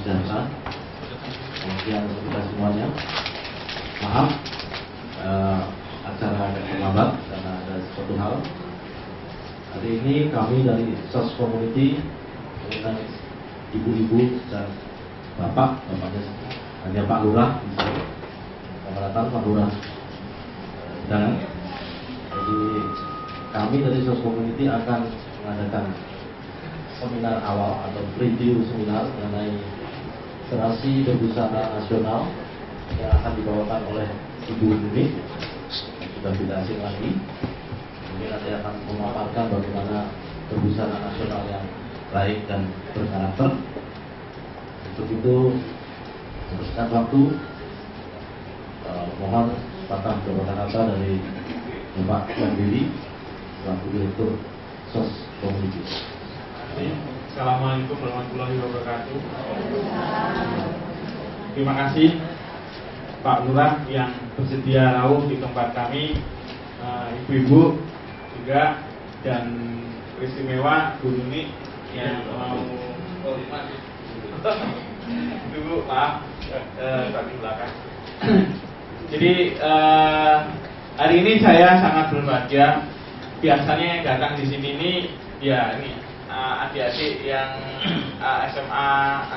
sejahtera. Selamat siang untuk kita semuanya. Maaf acara agak terlambat karena ada sesuatu hal. Hari ini kami dari SOS Community mengundang ibu-ibu dan bapaknya hanya Pak Lurah bisa. Selamat datang Pak Lurah. Dan jadi kami dari SOS Community akan mengadakan seminar awal atau preview seminar mengenai literasi berbusana nasional yang akan dibawakan oleh Ibu Nuni, sudah tidak asing lagi. Mungkin nanti akan memaparkan bagaimana berbusana nasional yang baik dan berkarakter. Untuk itu, teruskan waktu, mohon patah kata dari Bapak Yandiri, selaku Direktur SOS Community. Assalamualaikum warahmatullahi wabarakatuh. Terima kasih Pak Lurah yang bersedia rawuh di tempat kami, ibu-ibu juga, dan istimewa Bu Nuni yang mau Ibu maaf di belakang. Jadi hari ini saya sangat berbahagia. Biasanya yang datang di sini ini ya ini adik-adik yang SMA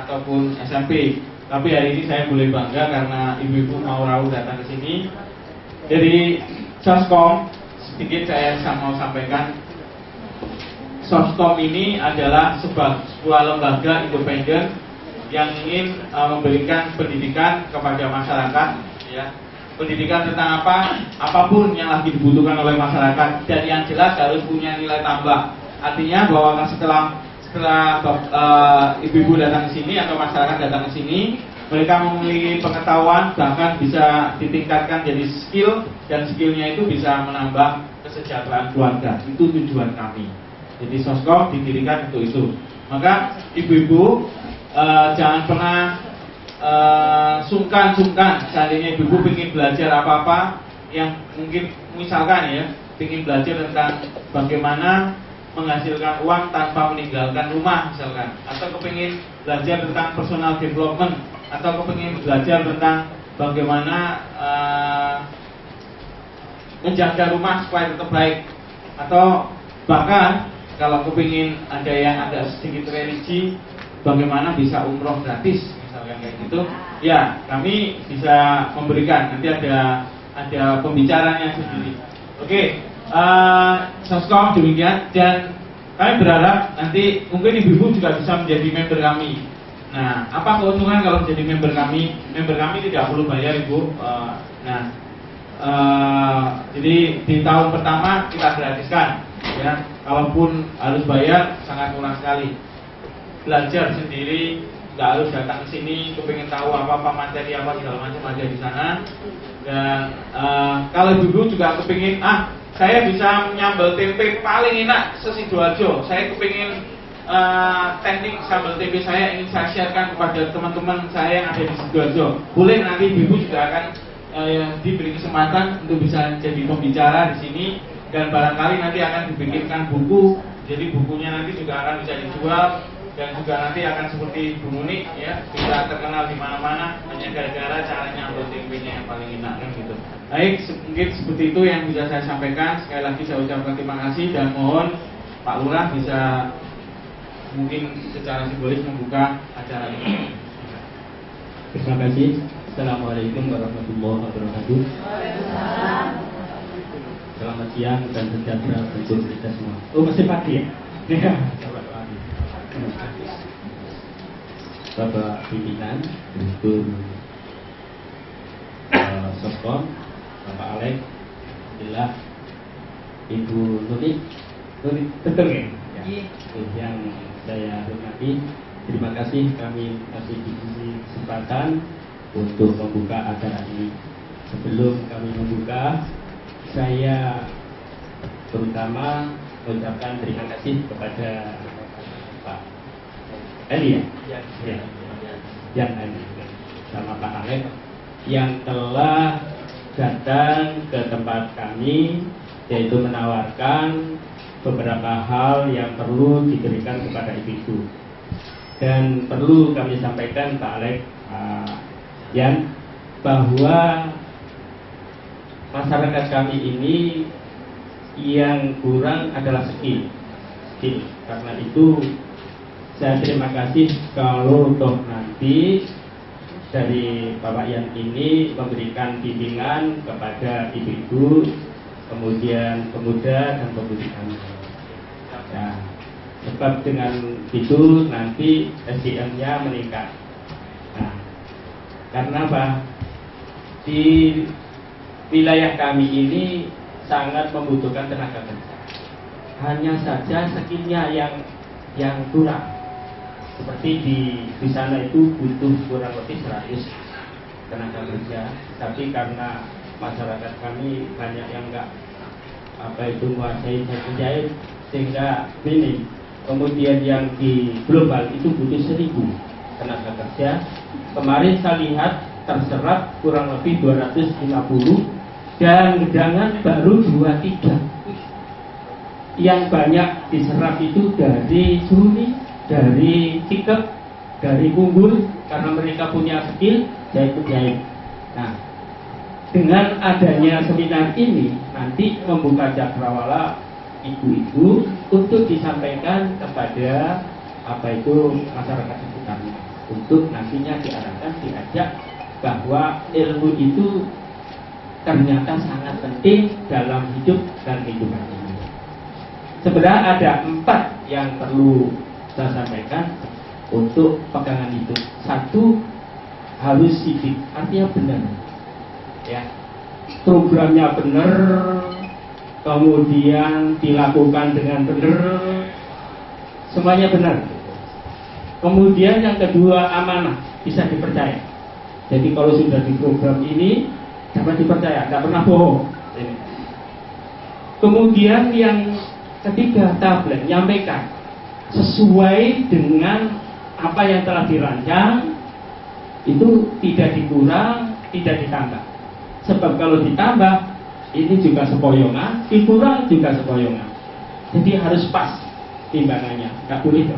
ataupun SMP. Tapi hari ini saya boleh bangga karena ibu-ibu mau rawuh datang ke sini. Dari Soskom, sedikit saya mau sampaikan. Soskom ini adalah sebuah lembaga independen yang ingin memberikan pendidikan kepada masyarakat, ya. Pendidikan tentang apapun yang lagi dibutuhkan oleh masyarakat, dan yang jelas harus punya nilai tambah. Artinya bahwa setelah ibu-ibu datang ke sini atau masyarakat datang ke sini, mereka memiliki pengetahuan, bahkan bisa ditingkatkan jadi skill, dan skillnya itu bisa menambah kesejahteraan keluarga. Itu tujuan kami. Jadi Soskom didirikan untuk itu. Maka ibu-ibu jangan pernah sungkan. Seandainya ibu-ibu ingin belajar apa-apa yang mungkin misalkan ya, ingin belajar tentang bagaimana menghasilkan uang tanpa meninggalkan rumah misalkan, atau kepingin belajar tentang personal development, atau kepingin belajar tentang bagaimana menjaga rumah supaya tetap baik, atau bahkan kalau kepingin ada yang ada sedikit religi, bagaimana bisa umroh gratis misalkan kayak gitu, ya kami bisa memberikan. Nanti ada pembicaranya sendiri. Oke. Soskom demikian, dan kami berharap nanti mungkin ibu-ibu juga bisa menjadi member kami. Nah, apa keuntungan kalau menjadi member kami? Member kami tidak perlu bayar, Ibu. Jadi di tahun pertama kita gratiskan, ya. Kalaupun harus bayar sangat murah sekali. Belajar sendiri, nggak harus datang ke sini, kepingin tahu apa materi apa segala macam ada di sana. Dan kalau ibu-ibu juga kepingin saya bisa menyambal tempe paling enak se-Sidoarjo. Saya kepingin teknik sambal tempe saya ingin saya sharekan kepada teman-teman saya yang ada di Sidoarjo. Boleh, nanti ibu juga akan diberi kesempatan untuk bisa jadi pembicara di sini, dan barangkali nanti akan dibikinkan buku. Jadi bukunya nanti juga akan bisa dijual, dan juga nanti akan seperti Bu Nuni, ya, bisa terkenal di mana-mana hanya gara-gara caranya nyambal tempenya yang paling enak, kan gitu. Baik, mungkin seperti itu yang bisa saya sampaikan. Sekali lagi saya ucapkan terima kasih, dan mohon Pak Lurah bisa mungkin secara simbolis membuka acara ini. Terima kasih. Assalamualaikum warahmatullahi wabarakatuh. Selamat siang dan sejahtera untuk kita semua. Oh, masih pagi ya? Iya. Bapak pimpinan, Direktur Soskom, Bapak Alex, adalah Ibu Nuni, betul ya? Yang saya hormati, terima kasih kami masih diberi kesempatan untuk membuka acara ini. Sebelum kami membuka, saya terutama mengucapkan terima kasih kepada Pak Eli yang Ali sama Pak Alex yang telah datang ke tempat kami, yaitu menawarkan beberapa hal yang perlu diberikan kepada ibu-ibu. Dan perlu kami sampaikan Pak Alex, Yan, bahwa masyarakat kami ini yang kurang adalah skill. Karena itu saya terima kasih kalau toh nanti dari Bapak Yan ini memberikan bimbingan kepada ibu-ibu, kemudian pemuda dan pemudi kami. Ya, sebab dengan itu nanti SDM-nya meningkat. Nah, karena apa? Di wilayah kami ini sangat membutuhkan tenaga kerja. Hanya saja skillnya yang kurang. Seperti di sana itu butuh kurang lebih 100 tenaga kerja, tapi karena masyarakat kami banyak yang enggak menguasai menjahit sehingga minim. Kemudian yang di global itu butuh 1000 tenaga kerja. Kemarin saya lihat terserap kurang lebih 250 dan gedangan baru 23. Yang banyak diserap itu dari Suni, dari Cikep, dari Unggul, karena mereka punya skill jahit-jahit. Nah, dengan adanya seminar ini nanti membuka cakrawala ibu-ibu untuk disampaikan kepada masyarakat sekitarnya, untuk nantinya diarahkan, diajak bahwa ilmu itu ternyata sangat penting dalam hidup dan kehidupan ini. Sebenarnya ada 4 yang perlu saya sampaikan untuk pegangan hidup. 1, harus sidik, artinya benar, ya, programnya benar, kemudian dilakukan dengan benar, semuanya benar. Kemudian yang kedua, amanah, bisa dipercaya. Jadi kalau sudah di program ini dapat dipercaya, tidak pernah bohong. Kemudian yang ketiga, tablet, nyampaikan sesuai dengan apa yang telah dirancang, itu tidak dikurang, tidak ditambah. Sebab kalau ditambah, ini juga sepoyongan, dikurang juga sepoyongan. Jadi harus pas timbangannya, nggak boleh.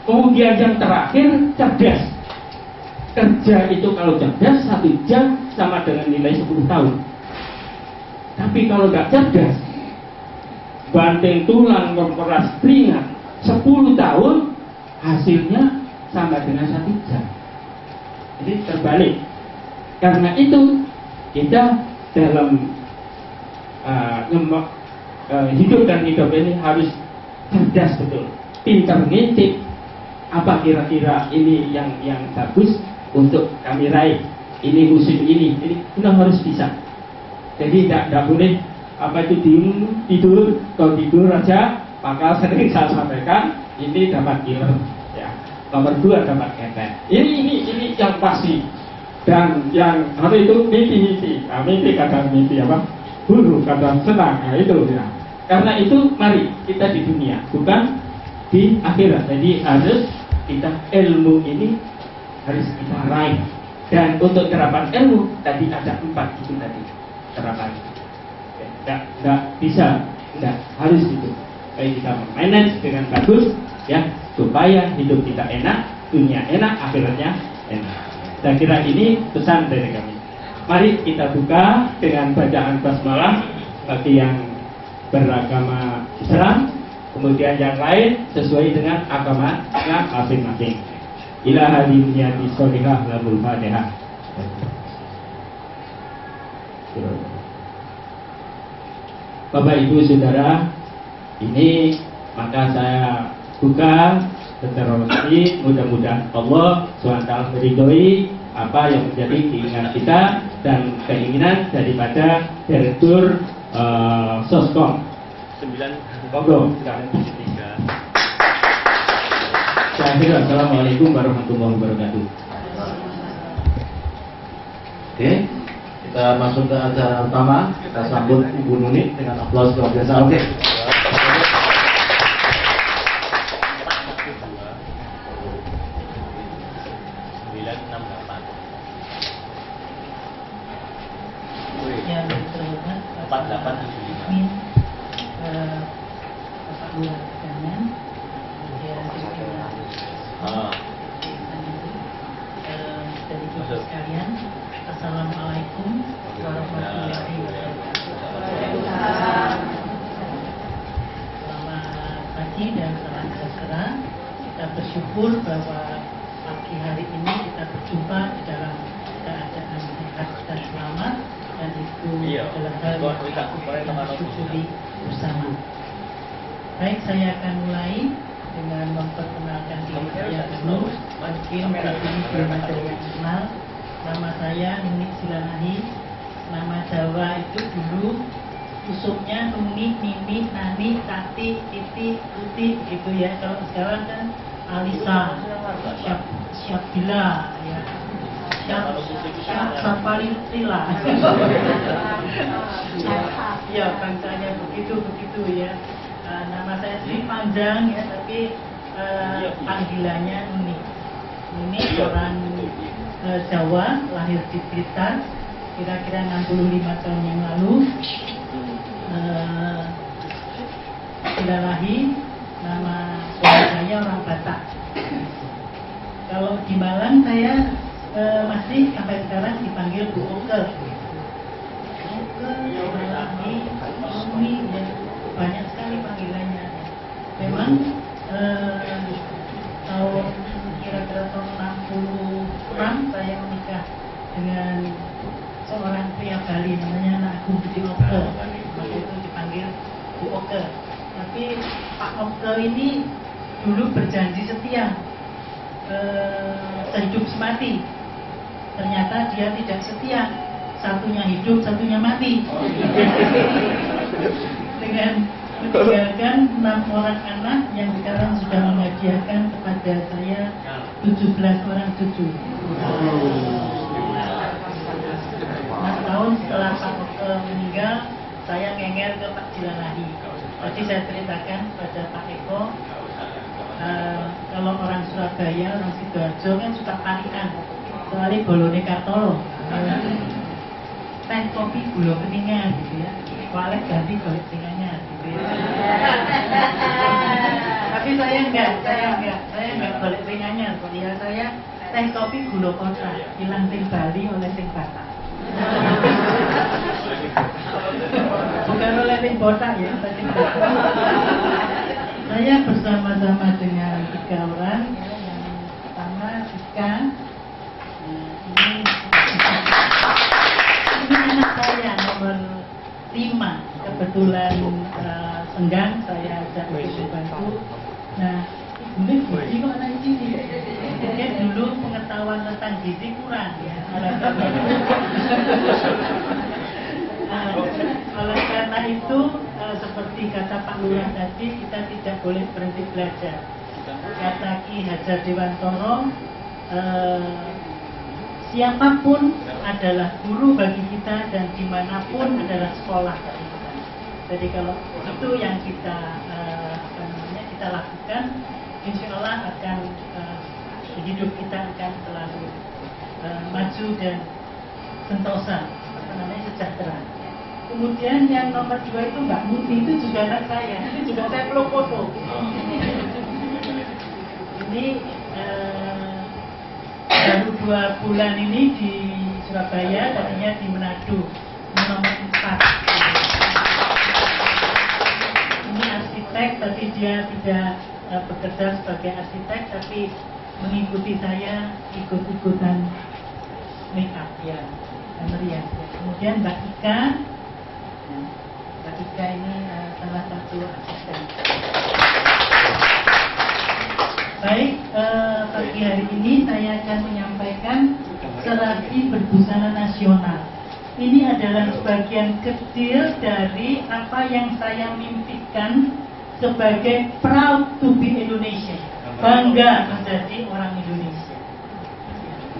Kemudian yang terakhir, cerdas. Kerja itu kalau cerdas 1 jam sama dengan nilai 10 tahun. Tapi kalau nggak cerdas, banting tulang, memperas keringat 10 tahun, hasilnya sama dengan 1 jam. Jadi terbalik. Karena itu kita dalam hidup dan hidup ini harus cerdas betul, pintar ngintip apa kira-kira ini yang bagus untuk kami raih. Ini musim ini kita harus bisa. Jadi tidak boleh tidur, kalau tidur aja, maka sering saya sampaikan ini dapat killer, ya. Nomor 2 dapat ketek. Ini yang pasti. Dan yang hari itu mimpi. Nah, mimpi kadang mimpi apa? Buruk, kadang senang. Nah, itu ya. Karena itu mari kita di dunia, bukan di akhirat. Jadi harus kita ilmu ini harus kita raih. Dan untuk terapan ilmu tadi ada 4 itu tadi terapan. Tidak bisa, tidak harus itu. Baik kita manage dengan bagus, ya, supaya hidup kita enak, dunia enak, akhiratnya enak. Saya kira ini pesan dari kami. Mari kita buka dengan bacaan basmalah bagi yang beragama Islam, kemudian yang lain sesuai dengan agamanya masing-masing. Ila hadiniya bisolihah lamul fatihah. Bapak Ibu Saudara, ini maka saya buka secara resmi, mudah-mudahan Allah SWT meridhoi apa yang menjadi keinginan kita dan keinginan daripada Direktur Soskom 9. Monggo. Assalamualaikum warahmatullahi wabarakatuh. Oke, kita masuk ke acara utama. Kita sambut Ibu Nuni dengan aplaus luar biasa. Oke. Yang terhormat Bapak Lurah kemudian sekalian, Assalamualaikum warahmatullahi wabarakatuh. Selamat pagi dan salam sejahtera. Kita bersyukur bahwa pagi hari ini kita berjumpa di dalam keadaan sehat dan selamat, dan itu adalah hal yang kita syukuri bersama. Baik, saya akan mulai dengan memperkenalkan diri saya dulu. Mungkin saat ini belum ada yang kenal. Nama saya Nuni Silanahi. Nama Jawa itu dulu usupnya Nuni, Mimi, Nani, Tati, Titi, Tuti, gitu ya. Kalau sekarang kan Alisa, Syabila, ya. Syafalila. Ya, bangsanya begitu ya. Nama saya sih panjang ya, tapi panggilannya Nuni. Nuni orang Jawa, lahir di Blitar, kira-kira 65 tahun yang lalu. Silalahi, nama suami saya orang Batak. Kalau di Malang saya masih sampai sekarang dipanggil Bu Oke. Silalahi, Nuni, ya. Banyak sekali panggilannya. Memang tahun kira-kira tahun 66 saya menikah dengan seorang pria Bali namanya Nak Agung Budi Oke. Waktu itu dipanggil Bu Oke. Tapi Pak Oke ini dulu berjanji setia sehidup semati. Ternyata dia tidak setia. Satunya hidup, satunya mati. Dengan meninggalkan 6 orang anak yang sekarang sudah menghadiahkan kepada saya 17 orang cucu. 6 tahun setelah Pak Oke meninggal, saya ngenger ke Pak Silalahi. Tadi saya ceritakan pada Pak Eko, kalau orang Surabaya, orang Sidoarjo kan suka parikan, kecuali bolone Kartolo. Teh kopi gula keningan gitu ya. Walek ganti golek tinganya gitu ya. Tapi saya enggak golek tinganya. Ya saya teh kopi gula kota, hilang sing Bali oleh sing Batak. Bukan oleh sing botak ya, sing Batak. Saya bersama-sama dengan 3 orang ya. Yang pertama Ika. Ini anak saya nomor 5, kebetulan senggang saya ajak untuk bantu. Nah, ini gizi kok anak gizi. Mungkin dulu pengetahuan tentang gizi kurang ya. Oleh karena itu, seperti kata Pak Lurah tadi, kita tidak boleh berhenti belajar. Kata Ki Hajar Dewantoro, siapapun adalah guru bagi kita dan dimanapun adalah sekolah bagi kita. Jadi kalau itu yang kita kita lakukan, insya Allah akan hidup kita akan selalu maju dan sentosa, sejahtera. Kemudian yang nomor 2 itu Mbak Muti, itu juga anak saya, ini juga saya peluk foto. Ini baru 2 bulan ini di Surabaya, tadinya di Manado, nomor 4. Ini arsitek, tapi dia tidak bekerja sebagai arsitek, tapi mengikuti saya ikut-ikutan make up ya, merias. Kemudian Mbak Ika, Mbak Ika ini salah satu asisten. Baik, pagi hari ini saya akan menyampaikan Serapi Berbusana Nasional. Ini adalah sebagian kecil dari apa yang saya mimpikan sebagai proud to be Indonesia, bangga menjadi orang Indonesia.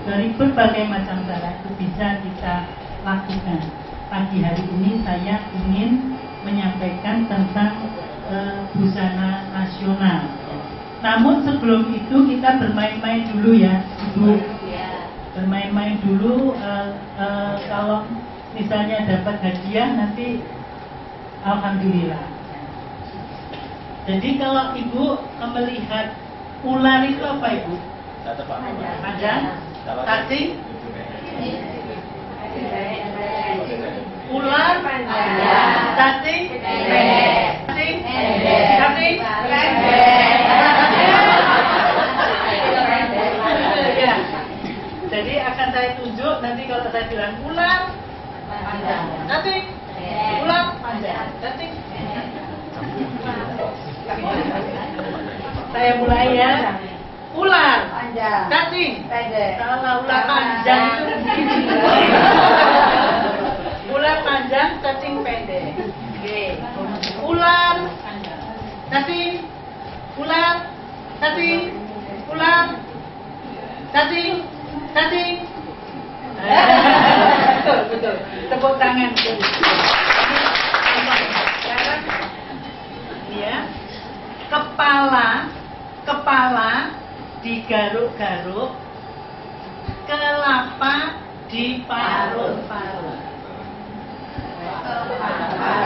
Dari berbagai macam cara itu bisa kita lakukan. Pagi hari ini saya ingin menyampaikan tentang busana nasional. Namun sebelum itu kita bermain-main dulu ya, Ibu. Bermain-main dulu. Kalau misalnya dapat hadiah nanti alhamdulillah. Jadi kalau Ibu melihat ular itu apa Ibu? Panjang, cacing, Ular cacing cacing cacing ya. Jadi akan saya tunjuk nanti kalau saya bilang ular cacing ular panjang cacing. Saya mulai ya. Ular cacing kalau ular panjang itu ular panjang cacing pendek. Ular cacing ular cacing ular cacing cacing. Betul. Tepuk tangan. Sekarang ya. Kepala digaruk-garuk, kelapa diparut-parut.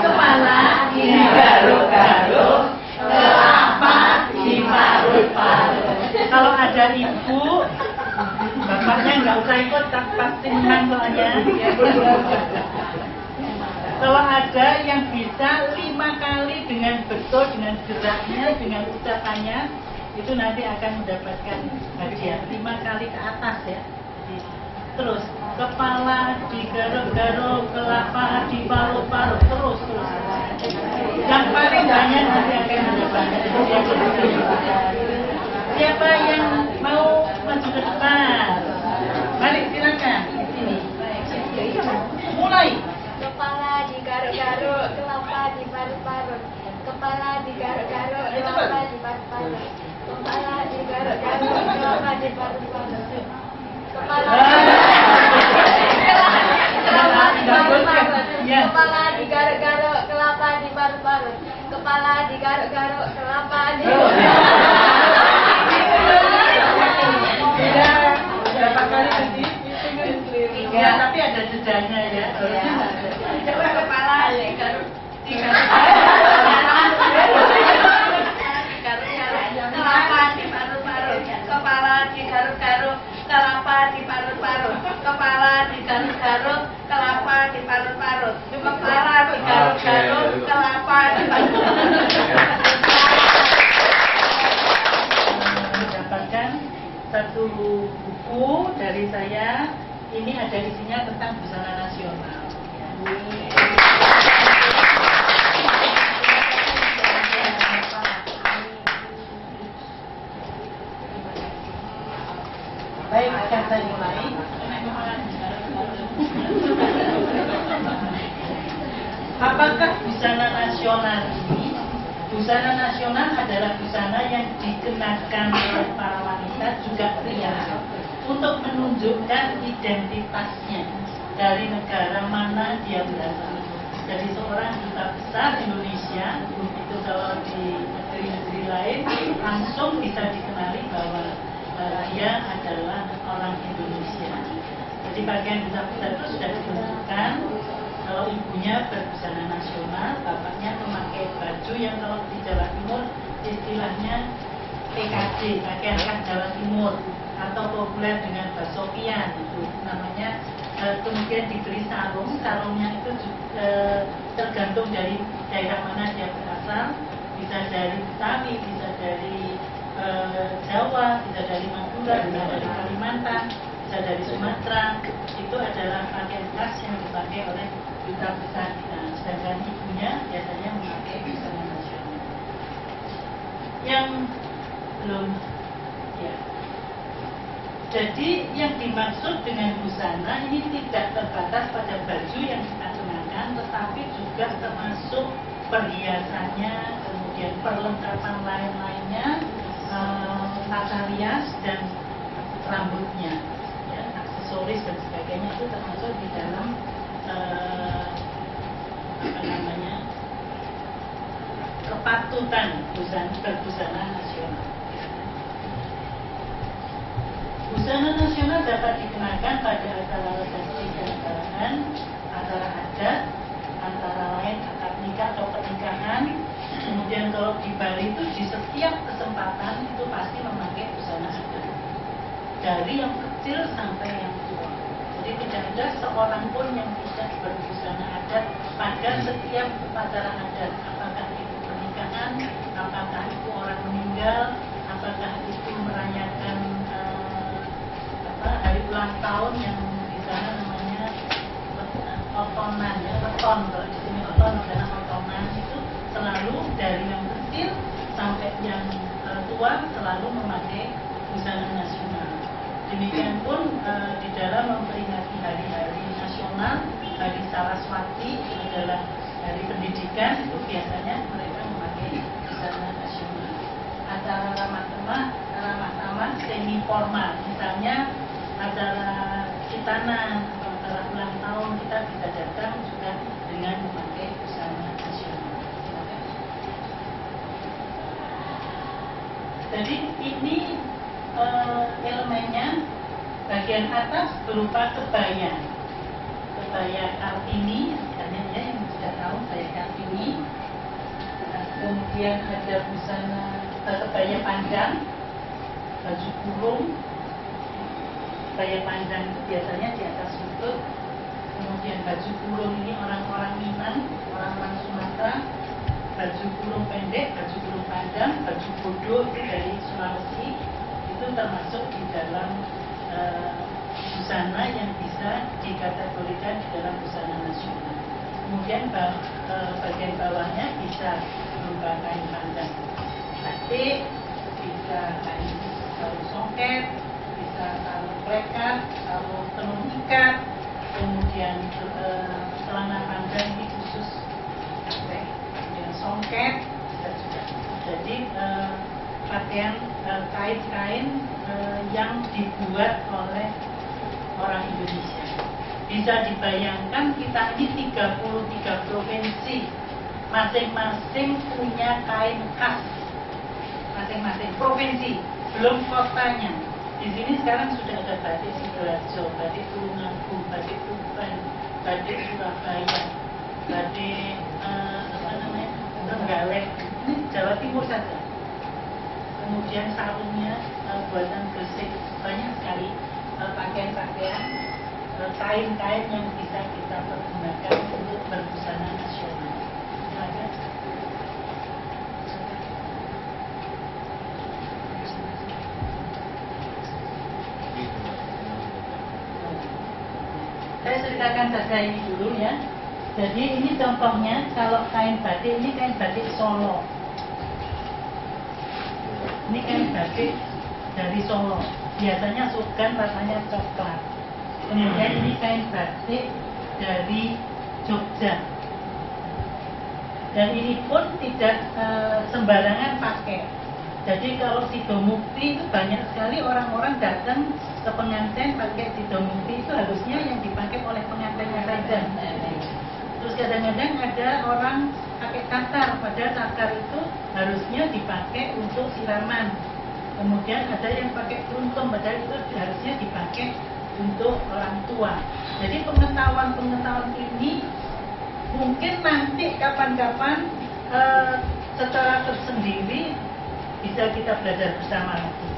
Kepala digaruk-garuk, kelapa diparut-parut. Kalau ada ibu, bapaknya nggak usah ikut, pasti menang soalnya. Kalau ada yang bisa 5 kali dengan betul, dengan geraknya, dengan ucapannya, itu nanti akan mendapatkan hadiah 5 kali ke atas ya. Terus kepala digaruk-garuk, kelapa diparut-parut, terus. Yang paling banyak nanti akan mendapatkan hadiah. Siapa yang mau maju ke depan? Balik silakan. Sini. Mulai. Kepala digaruk-garuk, kelapa diparut-parut. Kepala digaruk-garuk, kelapa diparut-parut. Kepala digaruk-garuk, kelapa diparut-parut. Kepala Kepala digaruk-garuk, kelapa diparut-parut. Kepala digaruk-garuk, kelapa Berapa kali tadi? Ya, tapi ada jedanya ya. Coba kepala digaruk. Kelapa diparut-parut. Kepala digaruk-garuk, kelapa diparut-parut. Kepala digaruk-garuk, kelapa diparut-parut. Kepala digaruk-garuk, kelapa diparut-parut. Mendapatkan satu buku dari saya. Ini ada isinya tentang busana nasional. Baik, akan saya mulai. Apakah busana nasional ini? Busana nasional adalah busana yang dikenakan oleh para wanita juga pria untuk menunjukkan identitasnya dari negara mana dia berasal. Jadi seorang duta besar Indonesia itu kalau di negeri-negeri lain langsung bisa dikenali bahwa dia adalah orang Indonesia. Jadi bagian duta besar itu sudah ditunjukkan. Kalau ibunya berbusana nasional, bapaknya memakai baju yang kalau di Jawa Timur istilahnya PKJ, pakaian khas Jawa Timur, atau populer dengan basopian itu namanya. Kemudian diberi sarungnya itu tergantung dari daerah mana dia berasal, bisa dari Betawi, bisa dari Jawa, bisa dari Madura, bisa dari Kalimantan, bisa dari Sumatera. Itu adalah pakaian khas yang dipakai oleh duta besar kita. Sedangkan ibunya biasanya memakai busana nasional. Yang belum ya. Jadi yang dimaksud dengan busana ini tidak terbatas pada baju yang kita kenakan, tetapi juga termasuk perhiasannya, kemudian perlengkapan lain-lainnya, tata rias dan rambutnya, ya, aksesoris dan sebagainya itu termasuk di dalam kepatutan berbusana nasional. Busana nasional dapat dikenakan pada acara resepsi kenegaraan, acara adat, antara lain akad nikah atau pernikahan. Kemudian kalau di Bali itu di setiap kesempatan itu pasti memakai busana adat, dari yang kecil sampai yang tua. Jadi tidak ada seorang pun yang tidak berbusana adat pada setiap upacara adat. Apakah itu pernikahan, apakah itu orang meninggal, apakah itu merayakan hari ulang tahun yang di sana namanya otonan, ya, weton. Kalau di sini weton adalah otonan, itu selalu dari yang kecil sampai yang tua selalu memakai busana nasional. Demikian pun di dalam memperingati hari-hari nasional, hari Saraswati itu adalah hari pendidikan, itu biasanya mereka memakai busana nasional. Acara ramah tamah semi formal, misalnya acara khitanan atau acara ulang tahun, kita bisa datang juga dengan memakai busana nasional. Jadi ini elemennya, bagian atas berupa kebaya Kartini, misalnya ya, yang sudah tahu kebaya Kartini. Kemudian ada busana kebaya panjang, baju kurung. Kebaya panjang itu biasanya di atas lutut. Kemudian baju kurung ini orang-orang Minang, orang-orang Sumatera. Baju kurung pendek, baju kurung panjang, baju bodoh itu dari Sulawesi. Itu termasuk di dalam busana yang bisa dikategorikan di dalam busana nasional. Kemudian bagian bawahnya bisa berupa kain panjang batik, bisa kain sarung songket, bisa sarung plekat, sarung tenun ikat, kemudian celana panjang ini khusus kemudian songket, bisa juga. Jadi pakaian kain-kain yang dibuat oleh orang Indonesia. Bisa dibayangkan kita ini 33 provinsi, masing-masing punya kain khas, masing-masing provinsi, belum kotanya. Di sini sekarang sudah ada batik Sidoarjo, batik Tulungagung, batik Tuban, batik Surabaya, batik Trenggalek. Ini Jawa Timur saja. Kemudian sarungnya buatan Gresik, banyak sekali pakaian-pakaian, kain-kain yang bisa kita pergunakan untuk berbusana nasional. Silakan. Saya ceritakan saja ini dulu ya. Jadi ini contohnya, kalau kain batik, ini kain batik Solo. Ini kain batik dari Solo. Biasanya sugan warnanya coklat. Kemudian ini kain batik dari Jogja. Dan ini pun tidak sembarangan pakai. Jadi kalau sidomukti itu banyak sekali orang-orang datang ke pengantin pakai sidomukti, itu harusnya yang dipakai oleh pengantinnya saja. Terus kadang-kadang ada orang pakai takar, padahal takar itu harusnya dipakai untuk siraman. Kemudian ada yang pakai kuntum, padahal itu harusnya dipakai untuk orang tua. Jadi pengetahuan ini mungkin nanti kapan-kapan secara tersendiri bisa kita belajar bersama lagi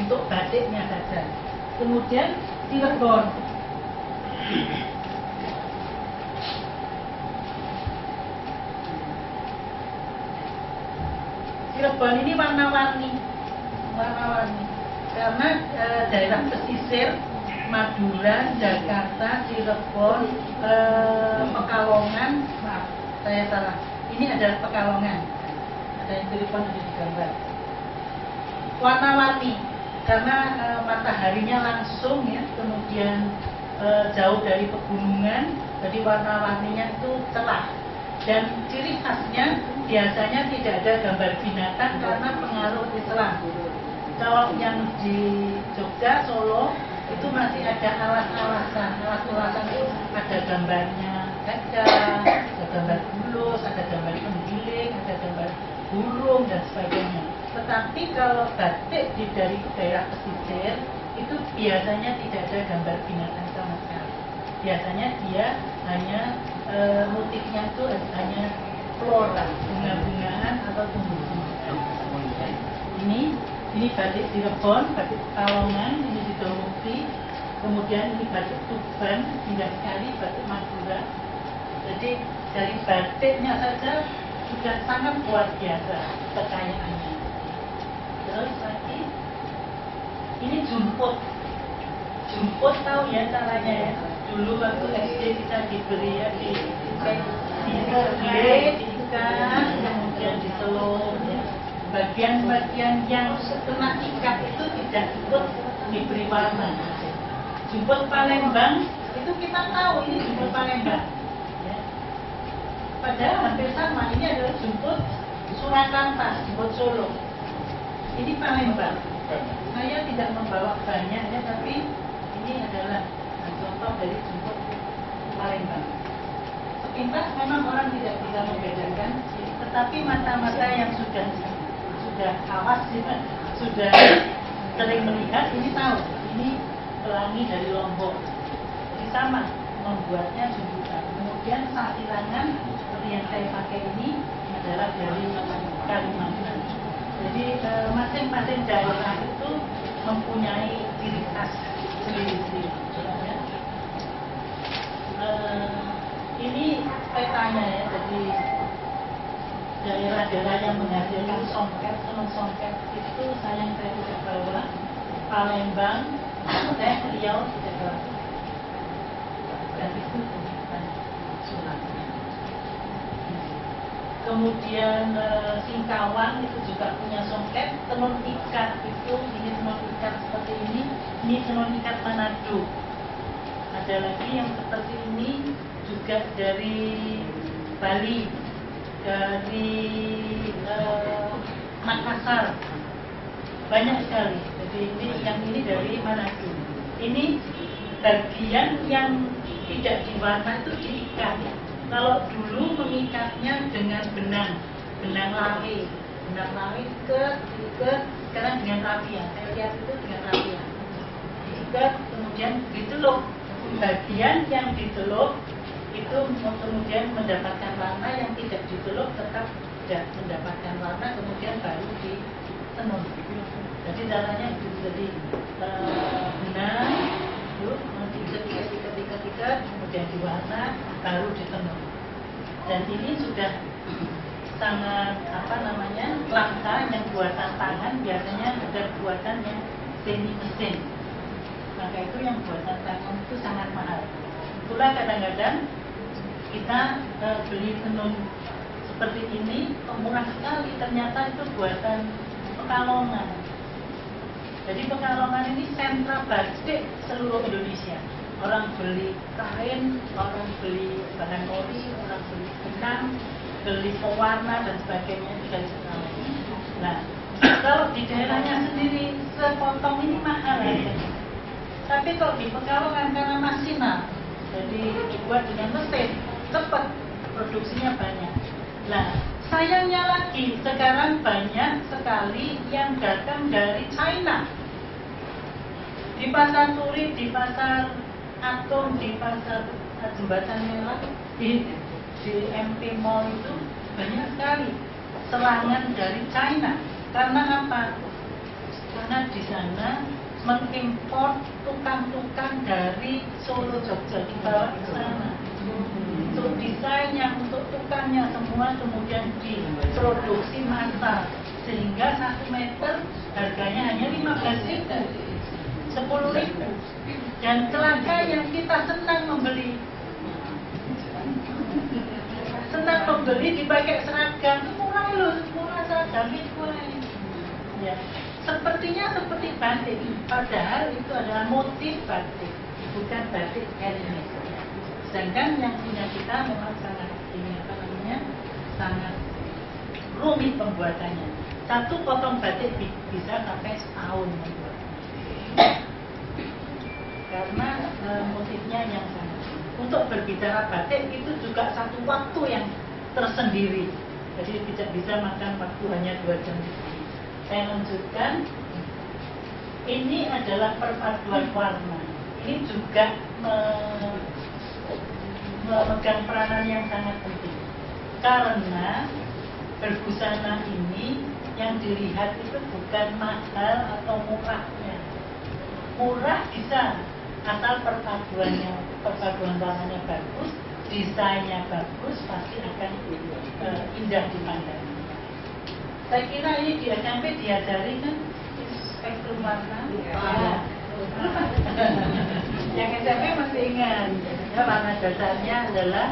untuk batiknya saja. Kemudian Cirebon. Cirebon ini warna-warni karena daerah pesisir Madura, Jakarta, Cirebon, Pekalongan, maaf saya salah, ini adalah Pekalongan, ada yang Cirebon ada di gambar. Warna-warni karena mataharinya langsung ya, kemudian jauh dari pegunungan, jadi warna-warninya itu cerah. Dan ciri khasnya biasanya tidak ada gambar binatang karena pengaruh Islam. Kalau yang di Jogja, Solo itu masih ada alas-alasan itu ada gambarnya gajah, ada gambar bulus, ada gambar penggiling, ada gambar burung dan sebagainya. Tetapi kalau batik dari daerah pesisir itu biasanya tidak ada gambar binatang sama sekali. Biasanya dia hanya motifnya itu hanya flora, bunga-bungaan atau tumbuh-tumbuhan. Ini batik Cirebon, batik Pekalongan, ini Sidomukti. Kemudian Kemudian ini batik Tuban, indah sekali, batik Madura. Jadi dari batiknya saja sudah sangat luar biasa kekayaannya. Terus lagi, ini jumput. Jumput tahu ya caranya ya. Dulu waktu SD kita diberi ya diikat, kemudian ditelur. Ya. Bagian-bagian yang kena ikat itu tidak ikut diberi warna. Jumput Palembang itu kita tahu ini jumput Palembang. Ya. Padahal hampir sama, ini adalah jumput Surakarta, jumput Solo. Ini Palembang. Saya tidak membawa banyak ya, tapi ini adalah contoh dari jumput Palembang. Sepintas memang orang tidak bisa membedakan, tetapi mata-mata yang sudah awas, sudah sering melihat, ini tahu ini pelangi dari Lombok. Jadi sama membuatnya jumputan. Kemudian sasirangan seperti yang saya pakai ini adalah dari Kalimantan. Jadi masing-masing daerah itu mempunyai ciri khas sendiri-sendiri. Ya. Ini petanya ya, jadi daerah-daerah yang menghasilkan songket, tenun songket itu saya tidak bawa. Palembang, Riau tidak bawa. Dan itu surat. Kemudian Singkawang itu juga punya songket, tenun ikat itu, ini tenun ikat seperti ini tenun ikat Manado. Ada lagi yang seperti ini juga dari Bali, dari Makassar, banyak sekali. Jadi ini dari Manado. Ini bagian yang tidak diwarna itu diikat. Kalau dulu mengikatnya dengan benang lawe sekarang dengan rapian. Saya lihat itu dengan rapian. Diikat kemudian diteluk. Bagian yang diteluk itu kemudian mendapatkan warna, yang tidak diteluk tetap tidak mendapatkan warna, kemudian baru ditenun. Jadi caranya itu jadi benang, diikat, kemudian diwarna, baru ditenun. Dan ini sudah sangat langka, yang buatan tangan biasanya sudah buatan yang semi mesin. Maka itu yang buatan tangan itu sangat mahal. Itulah kadang-kadang kita beli tenun seperti ini murah sekali, ternyata itu buatan Pekalongan. Jadi Pekalongan ini sentra batik seluruh Indonesia. Orang beli kain, orang beli bahan ori, orang beli benang, beli pewarna dan sebagainya di Pekalongan. Nah, kalau di daerahnya sendiri sepotong ini mahal ya. Tapi kalau di Pekalongan karena masinal, jadi dibuat dengan mesin, cepat, produksinya banyak. Nah, sayangnya lagi sekarang banyak sekali yang datang dari China. Di pasar Turi, di pasar Atom, di pasar Jembatan Merah, di MP Mall itu banyak sekali serangan dari China. Karena apa? Karena di sana mengimpor tukang-tukang dari Solo, Jogja dibawa ke sana. Untuk desainnya, untuk tukangnya semua kemudian diproduksi massal, sehingga 1 meter harganya hanya 15.000, 10.000. Dan celaka yang kita senang membeli dipakai seragam, murah loh, murah seragam itu. Ya. Sepertinya seperti batik, padahal itu adalah motif batik, bukan batik handmade. Sedangkan yang punya kita memang sangat sangat rumit pembuatannya. Satu potong batik bisa sampai setahun membuat. Karena motifnya yang sangat. Untuk berbicara batik itu juga satu waktu yang tersendiri. Jadi tidak bisa makan waktu hanya 2 jam. Saya lanjutkan. Ini adalah perpaduan warna. Ini juga memegang peranan yang sangat penting. Karena berbusana ini yang dilihat itu bukan mahal atau murahnya. Murah bisa, asal perpaduan warnanya bagus, desainnya bagus, pasti akan indah dipandang. Saya kira ini di SMP diajari kan spektrum warna. Ya. Yang SMP masih ingat, ya, warna dasarnya adalah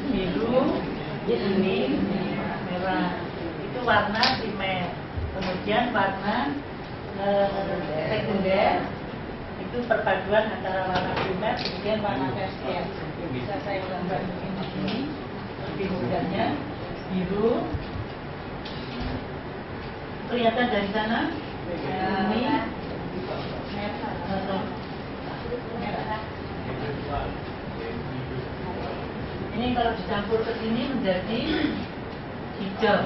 biru, kuning, merah. Itu warna primer. Kemudian warna sekunder itu perpaduan antara warna primer kemudian warna tersier. Bisa saya gambar mungkin di sini lebih mudahnya. Biru, kelihatan dari sana. Ini merah. Ini kalau dicampur ke sini menjadi hijau.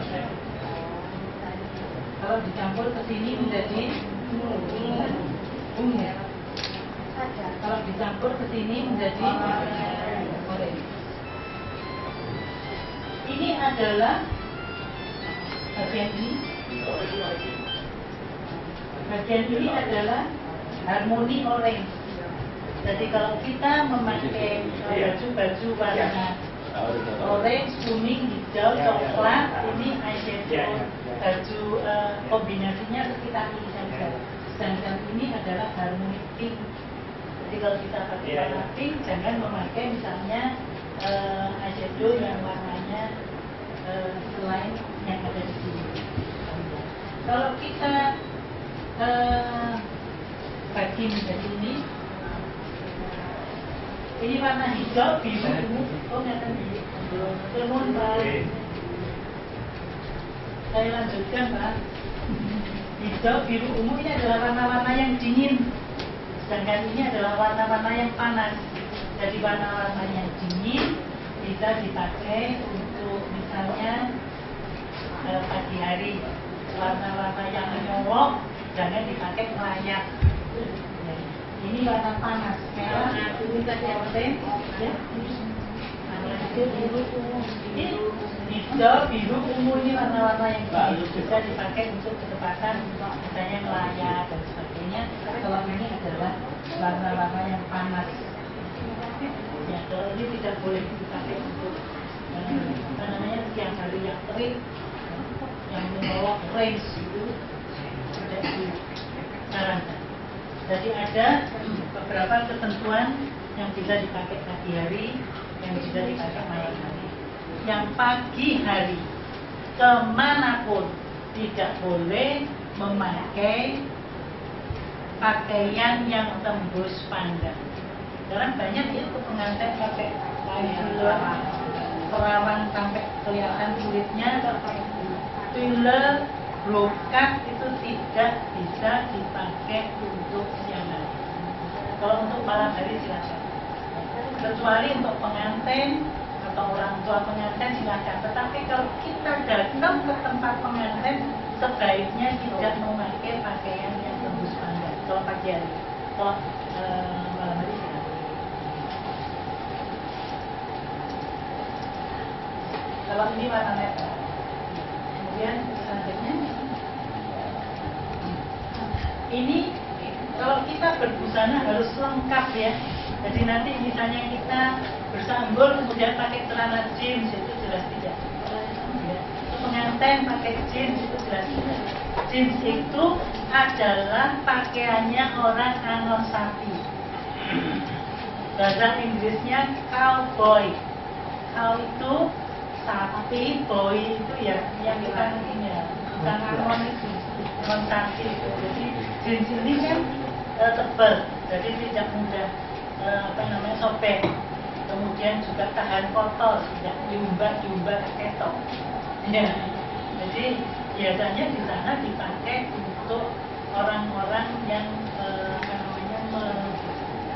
Kalau dicampur ke sini menjadi ungu. Kalau dicampur ke sini menjadi orange. Ini adalah bagian ini. Bagian ini adalah harmoni orange. Jadi kalau kita memakai baju-baju warna orange, kuning, hijau, coklat, ini eyeshadow baju kombinasinya sekitar ini saja. Sedangkan ini adalah harmoni pink. Jadi kalau kita pakai warna pink, jangan memakai misalnya eyeshadow yang warnanya selain yang ada di sini. Kalau kita bagi menjadi ini warna hijau, biru, ungu. Oh, ternyata ini belum, Pak. Saya lanjutkan, Pak. Hijau, biru, ungu ini adalah warna-warna yang dingin. Sedangkan ini adalah warna-warna yang panas. Jadi warna-warna yang dingin bisa dipakai untuk misalnya pagi hari. Warna-warna yang menyolok jangan dipakai melayat. Ini warna panas, merah, kuning, orange, ya. Ini hijau, biru, ungu ini warna-warna yang bisa dipakai untuk ketepatan, misalnya melayat dan sebagainya. Kalau ini adalah warna-warna yang panas. Ya, kalau ini tidak boleh dipakai untuk siang hari yang terik, yang menyolok range itu tidak disarankan. Jadi ada beberapa ketentuan yang bisa dipakai pagi hari, yang bisa dipakai malam hari. Yang pagi hari kemanapun tidak boleh memakai pakaian yang tembus pandang. Sekarang banyak ya pengantin pakai filler, perawan sampai kelihatan kulitnya, filler, brokat itu tidak bisa dipakai untuk siang hari. Kalau untuk malam hari silakan. Kecuali untuk pengantin atau orang tua pengantin silakan. Tetapi kalau kita datang ke tempat pengantin sebaiknya tidak memakai pakaian yang tembus pandang. Kalau pagi hari, kalau malam hari silakan. Kalau ini warna merah. Kemudian selanjutnya ini kalau kita berbusana harus lengkap ya. Jadi nanti misalnya kita bersambul kemudian pakai celana jeans itu jelas tidak. Pengantin pakai jeans itu jelas tidak. Jeans itu adalah pakaiannya orang Anglo Sapi. Bahasa Inggrisnya cowboy. Cow itu sapi, boy itu ya yang kita ini ya, bukan Anglo itu, Anglo Sapi itu. Jadi jeans ini kan tebal, jadi tidak mudah sobek. Kemudian juga tahan kotor, tidak diumbar ketok. Ya. Jadi biasanya di sana dipakai untuk orang-orang yang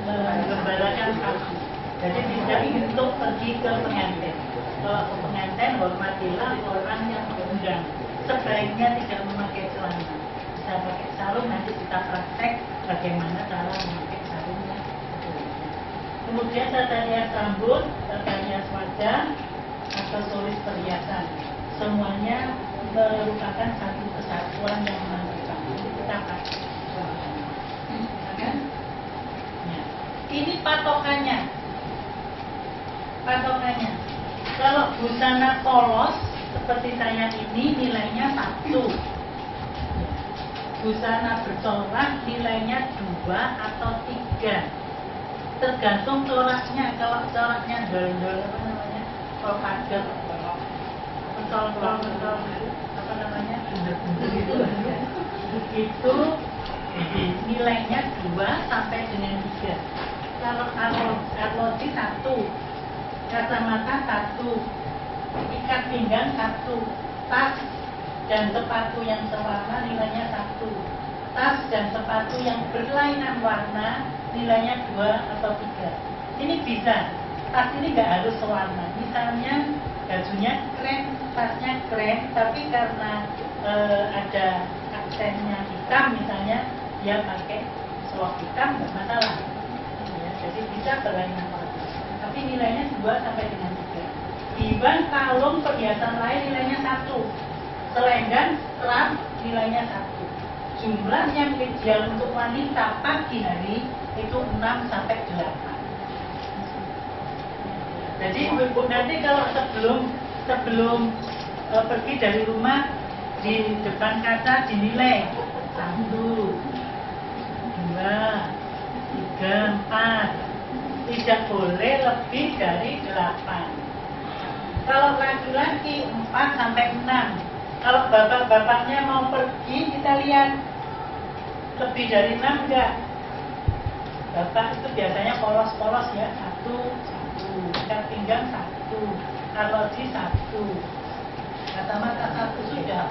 menggembalakan sapi. Jadi tidak untuk pergi ke pengantin. Kalau ke pengantin hormatilah orang yang diundang. Sebaiknya tidak memakai celana. Bisa pakai sarung, nanti kita praktek bagaimana cara memakai sarungnya. Kemudian tata rias rambut, tata rias wajah, aksesoris perhiasan, semuanya merupakan satu kesatuan yang menentukan. Kita pakai. Ya. patokannya. Kalau busana polos seperti saya ini nilainya 1. Busana bercorak nilainya 2 atau 3. Tergantung coraknya. Kalau coraknya dol-dol apa namanya? Kolpader, pentol apa namanya? Bunder-bunder itu nilainya 2 sampai dengan 3. Kalau arloji 1, kacamata 1, ikat pinggang 1, tas dan sepatu yang sewarna nilainya 1, tas dan sepatu yang berlainan warna nilainya 2 atau 3. Ini bisa, tas ini nggak harus sewarna. Misalnya bajunya keren, tasnya keren, tapi karena ada aksennya hitam misalnya, dia pakai selop hitam nggak masalah. Ya, jadi bisa berlainan warna. Tapi nilainya 2 sampai dengan 3. Diban, kalung, perhiasan lain nilainya 1. Selendang, strap nilainya 1. Jumlah yang ideal untuk wanita pagi hari itu 6 sampai 8. Jadi ibu nanti kalau sebelum pergi dari rumah, di depan kaca dinilai 1, 2, 3, 4. Tidak boleh lebih dari 8. Kalau laki-laki 4 sampai 6. Kalau bapak-bapaknya mau pergi, kita lihat lebih dari 6 enggak. Bapak itu biasanya polos-polos ya, 1, ikat pinggang 1, arloji 1, kacamata 1 sudah.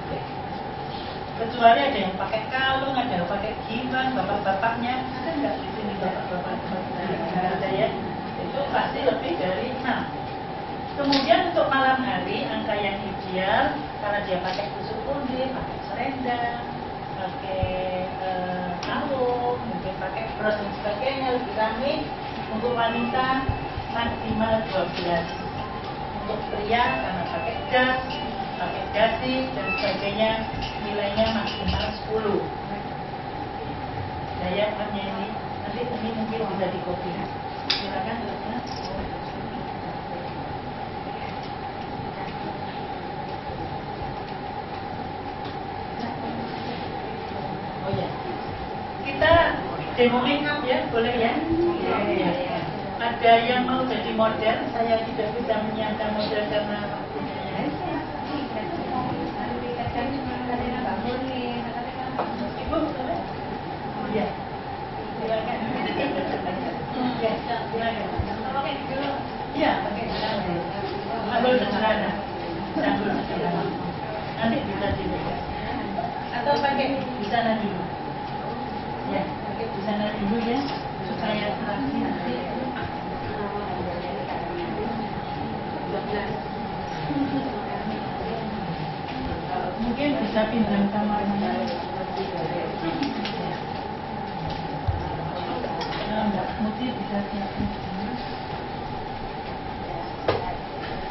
Kecuali ada yang pakai kalung, ada yang pakai gimbal, bapak-bapaknya ada enggak di sini bapak-bapaknya? Ada ya, itu pasti lebih dari 6. Kemudian untuk malam hari angka yang ideal karena dia pakai tusuk kundi, pakai selendang, pakai kalung, mungkin pakai bros dan sebagainya lebih rame. Untuk wanita maksimal 12. Untuk pria karena pakai jas, pakai dasi dan sebagainya nilainya maksimal 10. Saya hanya ini, nanti ini mungkin bisa dikopi. Silakan. Oh ya, kita demo make up ya, boleh ya? Ya. Ada yang mau jadi model? Saya tidak bisa menyiapkan model karena waktunya ya. Ibu, boleh? Ya. Silakan. Ya, silakan. Pakai dulu. Iya, pakai dulu. Ambil celana. Nanti bisa dipegang. Atau pakai busana dulu. Ya, pakai busana dulu ya, supaya terasi nanti. Mungkin bisa pindah kamarnya. Mbak Muti bisa siapin.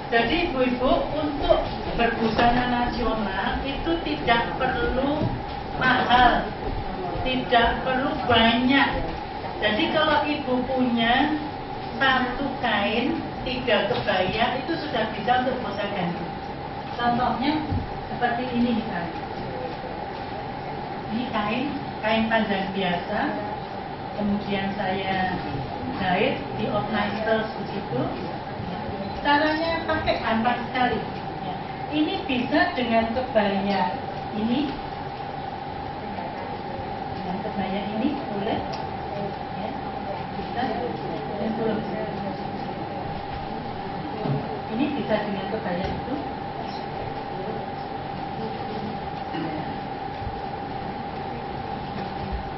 Jadi ibu-ibu untuk berbusana nasional itu tidak perlu mahal, tidak perlu banyak. Jadi kalau ibu punya 1 kain 3 kebaya itu sudah bisa untuk gonta ganti. Contohnya seperti ini misalnya. Ini kain panjang biasa. Kemudian saya jahit di organizer begitu. Caranya pakai gampang sekali. Ini bisa dengan kebaya ini, dengan kebaya ini boleh, ya, bisa. Dan belum. Ini bisa dengan kebaya itu.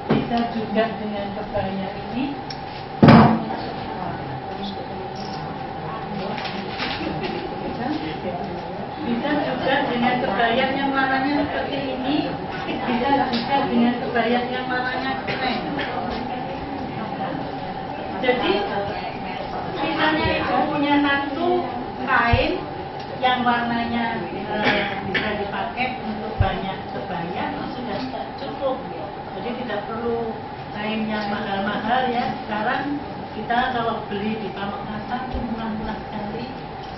Bisa juga dengan kebaya ini. Bisa juga dengan kebaya yang warnanya seperti ini. Bisa juga dengan kebaya yang warnanya krem. Jadi misalnya ibu punya 1 kain yang warnanya bisa dipakai untuk banyak kebaya, sudah cukup. Jadi tidak perlu kain yang mahal-mahal ya. Sekarang Kita kalau beli di Pamekasan itu murah-murah sekali,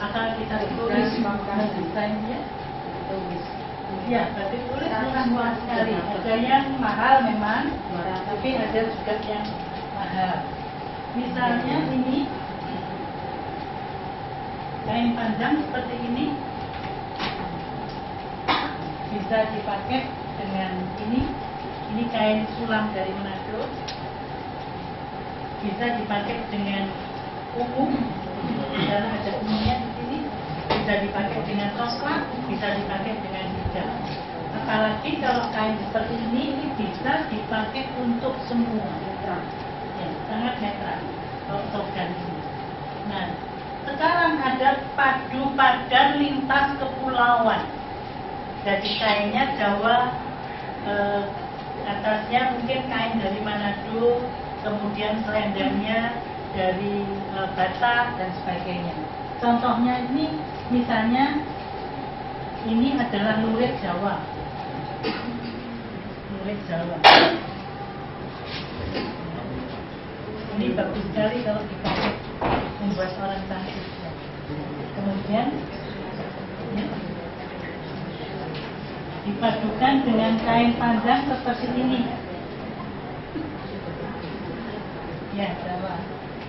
asal kita tulis desainnya, tulis. Ya, berarti tulis murah-murah sekali. Ada yang mahal memang, tapi ada juga yang mahal. Misalnya ini kain panjang seperti ini bisa dipakai dengan ini kain sulam dari Manado, bisa dipakai dengan ungu, dan ada ungunya di sini, bisa dipakai dengan coklat, bisa dipakai dengan hijau. Apalagi kalau kain seperti ini bisa dipakai untuk semua, ya, sangat netral kalau togan ini. Nah, sekarang ada padu padan lintas kepulauan. Jadi kainnya Jawa, atasnya mungkin kain dari Manado, kemudian selendangnya dari Batak dan sebagainya. Contohnya ini, misalnya ini adalah lurik Jawa. Lurik Jawa. Ini bagus sekali kalau dipakai membuat orang cantik. Kemudian ya, dipadukan dengan kain panjang seperti ini. Ya, Jawa.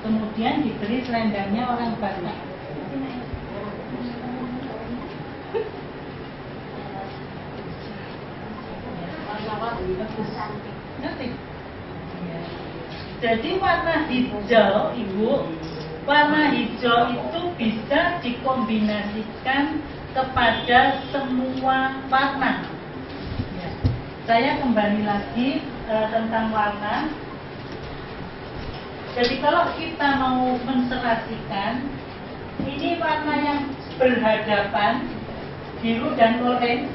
Kemudian diberi selendangnya orang Batak. Nanti. Ya. Jadi warna hijau, Ibu, warna hijau itu bisa dikombinasikan kepada semua warna. Ya. Saya kembali lagi tentang warna. Jadi kalau kita mau menserasikan, ini warna yang berhadapan, biru dan oranye,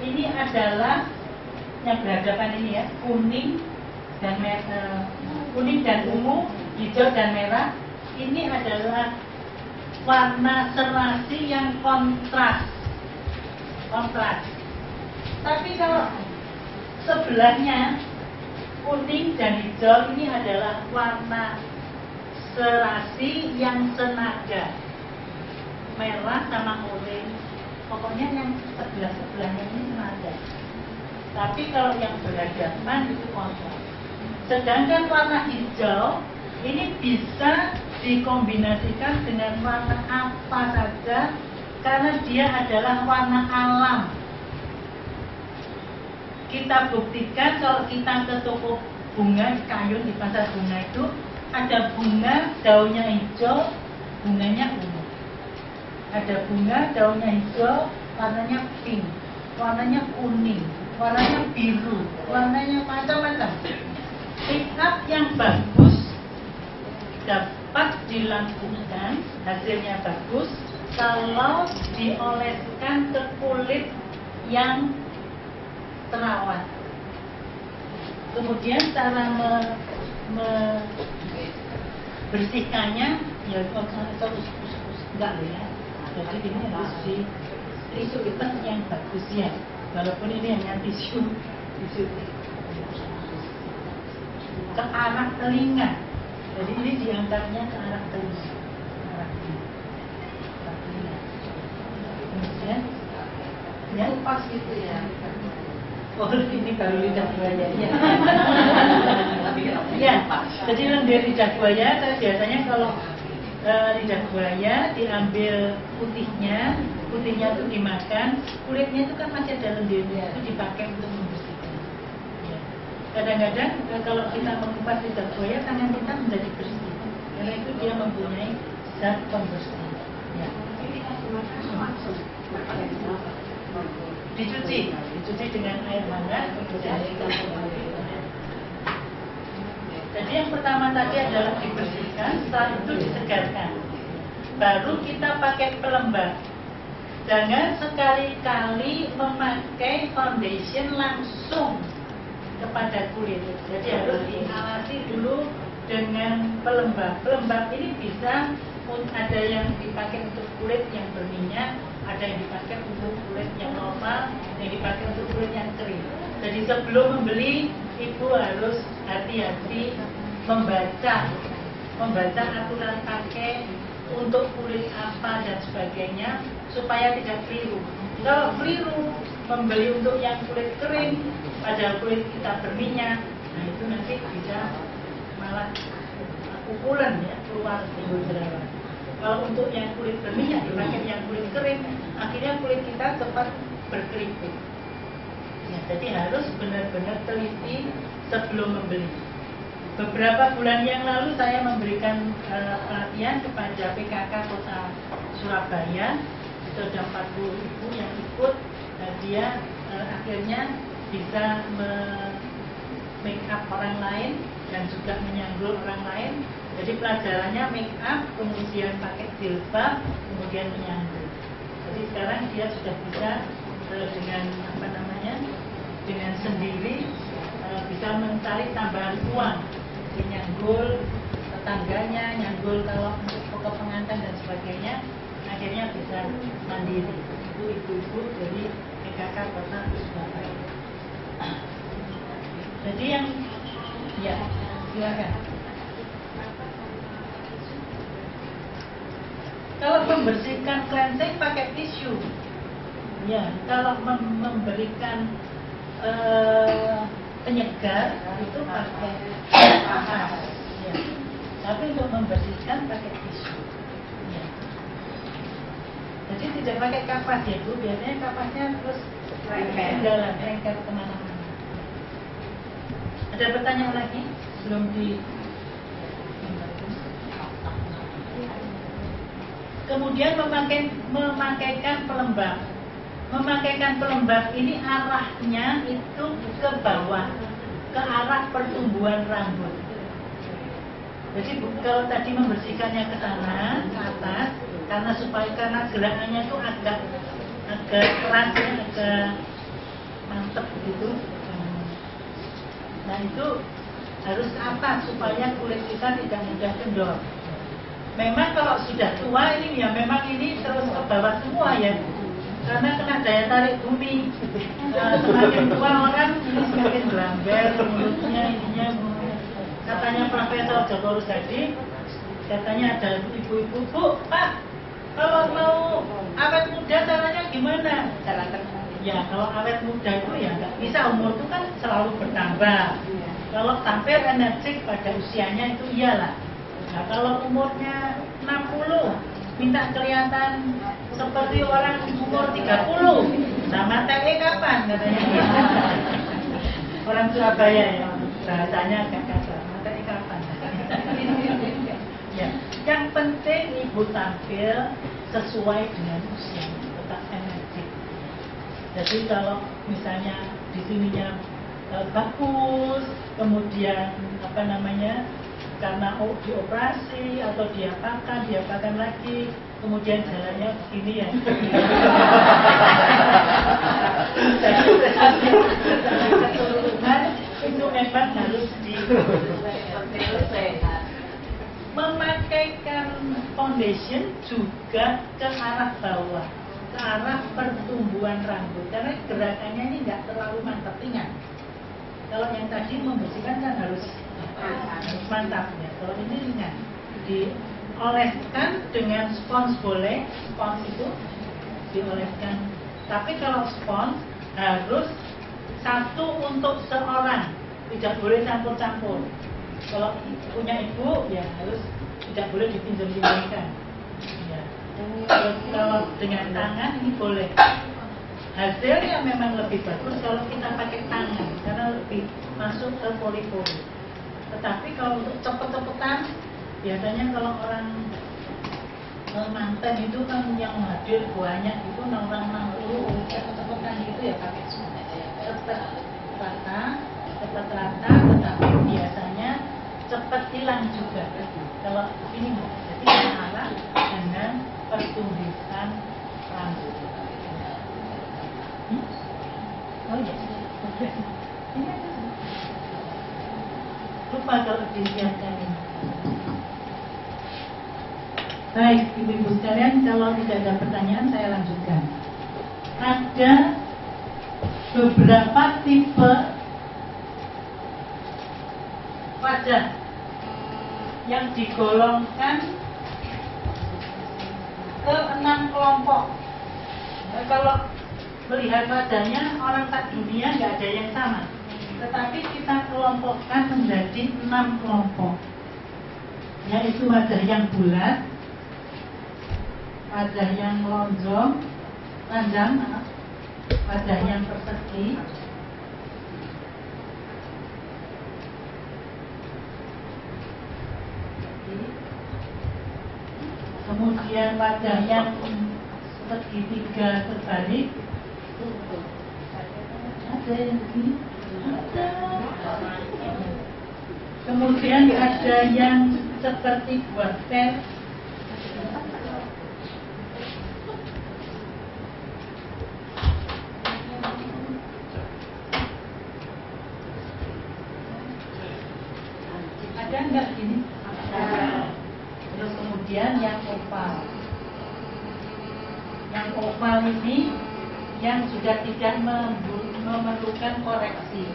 ini adalah yang berhadapan ini ya, kuning dan merah, kuning dan ungu, hijau dan merah. Ini adalah warna serasi yang kontras. Tapi kalau sebelahnya kuning dan hijau, ini adalah warna serasi yang senada. Merah sama oranye, pokoknya yang sebelah-sebelahnya ini senada. Tapi kalau yang berhadapan itu kontras. Sedangkan warna hijau ini bisa dikombinasikan dengan warna apa saja karena dia adalah warna alam. Kita buktikan kalau kita ke toko bunga di Kayun, di pasar bunga itu ada bunga daunnya hijau, bunganya ungu. Ada bunga daunnya hijau, warnanya pink, warnanya kuning, warnanya biru, warnanya macam-macam. Pick up yang bagus dapat dilakukan, hasilnya bagus kalau dioleskan ke kulit yang terawat. Kemudian cara bersihkannya ya enggak ya. Jadi ini harus di tisu hitam yang bagus ya. Walaupun ini hanya tisu ke arah telinga. Jadi ini diangkatnya ke arah telinga. Kemudian ya pas gitu ya. Oh, ini baru lidah buaya ya. Ya, jadi lendir lidah buaya biasanya kalau lidah buaya diambil putihnya itu dimakan, kulitnya itu kan masih ada lendirnya, itu dipakai untuk membersihkan. Ya. Kadang-kadang kalau kita mengupas lidah buaya, tangan kita menjadi bersih, karena itu dia mempunyai zat pembersih. Ya. Dicuci dengan air hangat, kemudian jadi yang pertama tadi adalah dibersihkan, setelah itu disegarkan, baru kita pakai pelembab. Jangan sekali-kali memakai foundation langsung kepada kulit, jadi harus dialasi dulu dengan pelembab. Pelembab ini bisa ada yang dipakai untuk kulit yang berminyak, ada yang dipakai untuk kulit yang normal, yang dipakai untuk kulit yang kering. Jadi sebelum membeli, ibu harus hati-hati membaca membaca aturan pakai untuk kulit apa dan sebagainya supaya tidak keliru. Kalau keliru membeli untuk yang kulit kering padahal kulit kita berminyak, nah itu nanti bisa malah pukulan ya, keluar timbul jerawat. Kalau untuk yang kulit berminyak dipakai yang kulit kering, akhirnya kulit kita cepat berkeriput. Ya, jadi harus benar-benar teliti sebelum membeli. Beberapa bulan yang lalu saya memberikan pelatihan kepada PKK Kota Surabaya. Itu ada 40 ibu yang ikut, dan dia akhirnya bisa make up orang lain dan juga menyanggul orang lain. Jadi pelajarannya make up, kemudian pakai jilbab, kemudian menyanggul. Jadi sekarang dia sudah bisa dengan dengan sendiri bisa mencari tambahan uang, nyanggul tetangganya, nyanggul kalau untuk pokok pengantin dan sebagainya, akhirnya bisa mandiri. Itu ibu-ibu dari PKK Kota Surabaya. Jadi yang ya silakan. Kalau membersihkan cleansing pakai tisu. Ya, kalau memberikan penyegar itu pakai kapas. Ya. Tapi untuk membersihkan pakai tisu. Ya. Jadi tidak pakai kapas ya Bu. Biasanya kapasnya terus jalan lengket kemana-mana. Ada pertanyaan lagi sebelum di kemudian memakaikan pelembab. Memakaikan pelembab ini arahnya itu ke bawah, ke arah pertumbuhan rambut. Jadi kalau tadi membersihkannya ke sana, ke atas, karena gerakannya itu agak keras, agak mantep gitu. Nah itu harus ke atas supaya kulit kita tidak mudah kendor. Memang kalau sudah tua ini ya memang ini terus ke bawah semua ya, karena kena daya tarik bumi. Semakin tua orang ini semakin belamber mulutnya, ininya. Katanya Profesor Joko Rusadi, katanya ada ibu-ibu, Bu, Pak, kalau mau awet muda caranya gimana? Ya kalau awet muda itu ya nggak bisa, umur itu kan selalu bertambah. Kalau tampil energik pada usianya itu iyalah. Nah kalau umurnya 60, minta kelihatan seperti orang umur 30, sama TE kapan katanya? Orang Surabaya ya, bahasanya agak kasar. TE kapan? Ya, yang penting ibu tampil sesuai dengan usia, tetap energik. Jadi kalau misalnya di sininya bagus, kemudian karena dioperasi atau diapakan lagi, kemudian jalannya begini ya. Jadi keseluruhan itu memang harus memakaikan foundation juga ke arah bawah, ke arah pertumbuhan rambut, karena gerakannya ini nggak terlalu mantap, ringan. Kalau yang tadi membersihkan kan harus mantap ya. Kalau ini ringan, dioleskan dengan spons boleh, spons itu dioleskan. Tapi kalau spons harus satu untuk seorang, tidak boleh campur-campur. Kalau punya ibu ya harus tidak boleh dipinjam-pinjamkan. Ya. Kalau dengan tangan ini boleh. Hasilnya memang lebih bagus kalau kita pakai tangan karena lebih masuk ke pori-pori. Tetapi kalau untuk cepet-cepetan, biasanya kalau orang manten itu kan yang hadir banyak itu orang 60 cepet-cepetan itu ya pakai cepet rata, tetapi biasanya cepet hilang juga. Kalau ini jadi arah dengan pertumbuhan rambut. Oh ya, ini lupa kalau disiapkan ini. Baik, ibu-ibu sekalian, kalau tidak ada pertanyaan saya lanjutkan. Ada beberapa tipe wajah yang digolongkan ke 6 kelompok. Nah, kalau melihat wajahnya orang tak dunia nggak ada yang sama, tetapi kita kelompokkan menjadi 6 kelompok, yaitu wajah yang bulat, wajah yang lonjong, panjang, wajah yang persegi, kemudian wajah yang segitiga terbalik, ada yang begini, ada. Kemudian ada yang seperti buat pel. Ada enggak gini? Terus kemudian yang oval. Yang oval ini yang sudah tidak memerlukan koreksi.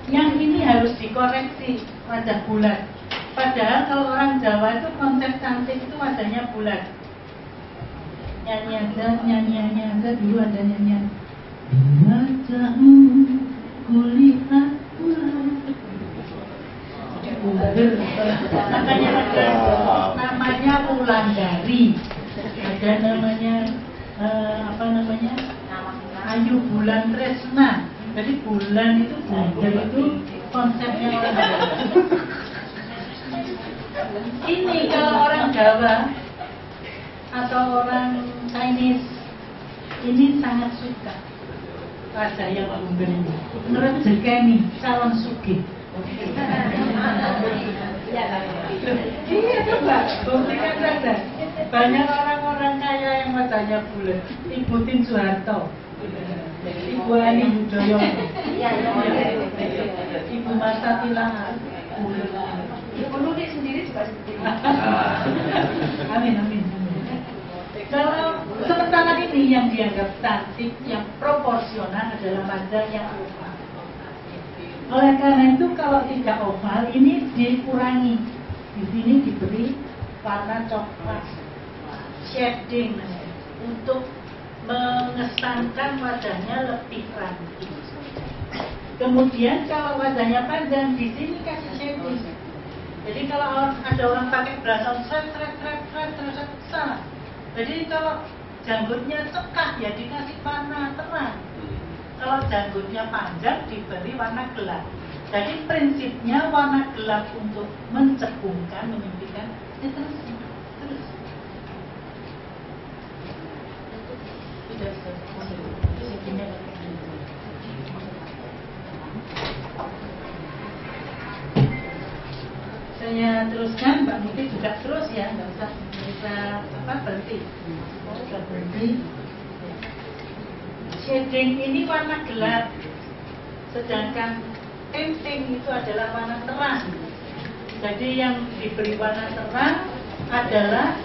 Yang ini harus dikoreksi, wajah bulat. Padahal kalau orang Jawa itu konsep cantik itu wajahnya bulat. Nyanyi aja dulu ada nyanyian. Wajahmu kulihat bulat. Makanya ada namanya Wulandari, ada namanya apa namanya Ayu Bulan Tresna. Jadi bulan itu bulan itu konsepnya orang Jawa. Ini kalau orang Jawa atau orang Chinese ini sangat suka wajah yang bumbel ini. Menurut Jekeni calon sugih. Iya coba, buktikan saja. Banyak orang-orang kaya yang wajahnya bulat. Ibu Tin Soeharto, Ibu Ani Yudhoyono, Ibu Marta Tilaar, Ibu Nunik sendiri juga seperti itu. Amin. Kalau sementara ini yang dianggap cantik, yang proporsional adalah wajah yang oval. Oleh karena itu kalau tidak oval ini dikurangi. Di sini diberi warna coklat, shading untuk mengesankan wajahnya lebih ramping. Kemudian kalau wajahnya panjang di sini kasih shading. Jadi kalau ada orang pakai belasan seret salah. Jadi kalau janggutnya cekah ya dikasih warna terang. Kalau janggutnya panjang diberi warna gelap. Jadi prinsipnya warna gelap untuk mencekungkan, menyempitkan. Terus. Saya teruskan, Mbak Muti juga terus ya, nggak usah berhenti. Shading ini warna gelap, sedangkan tinting itu adalah warna terang. Jadi yang diberi warna terang adalah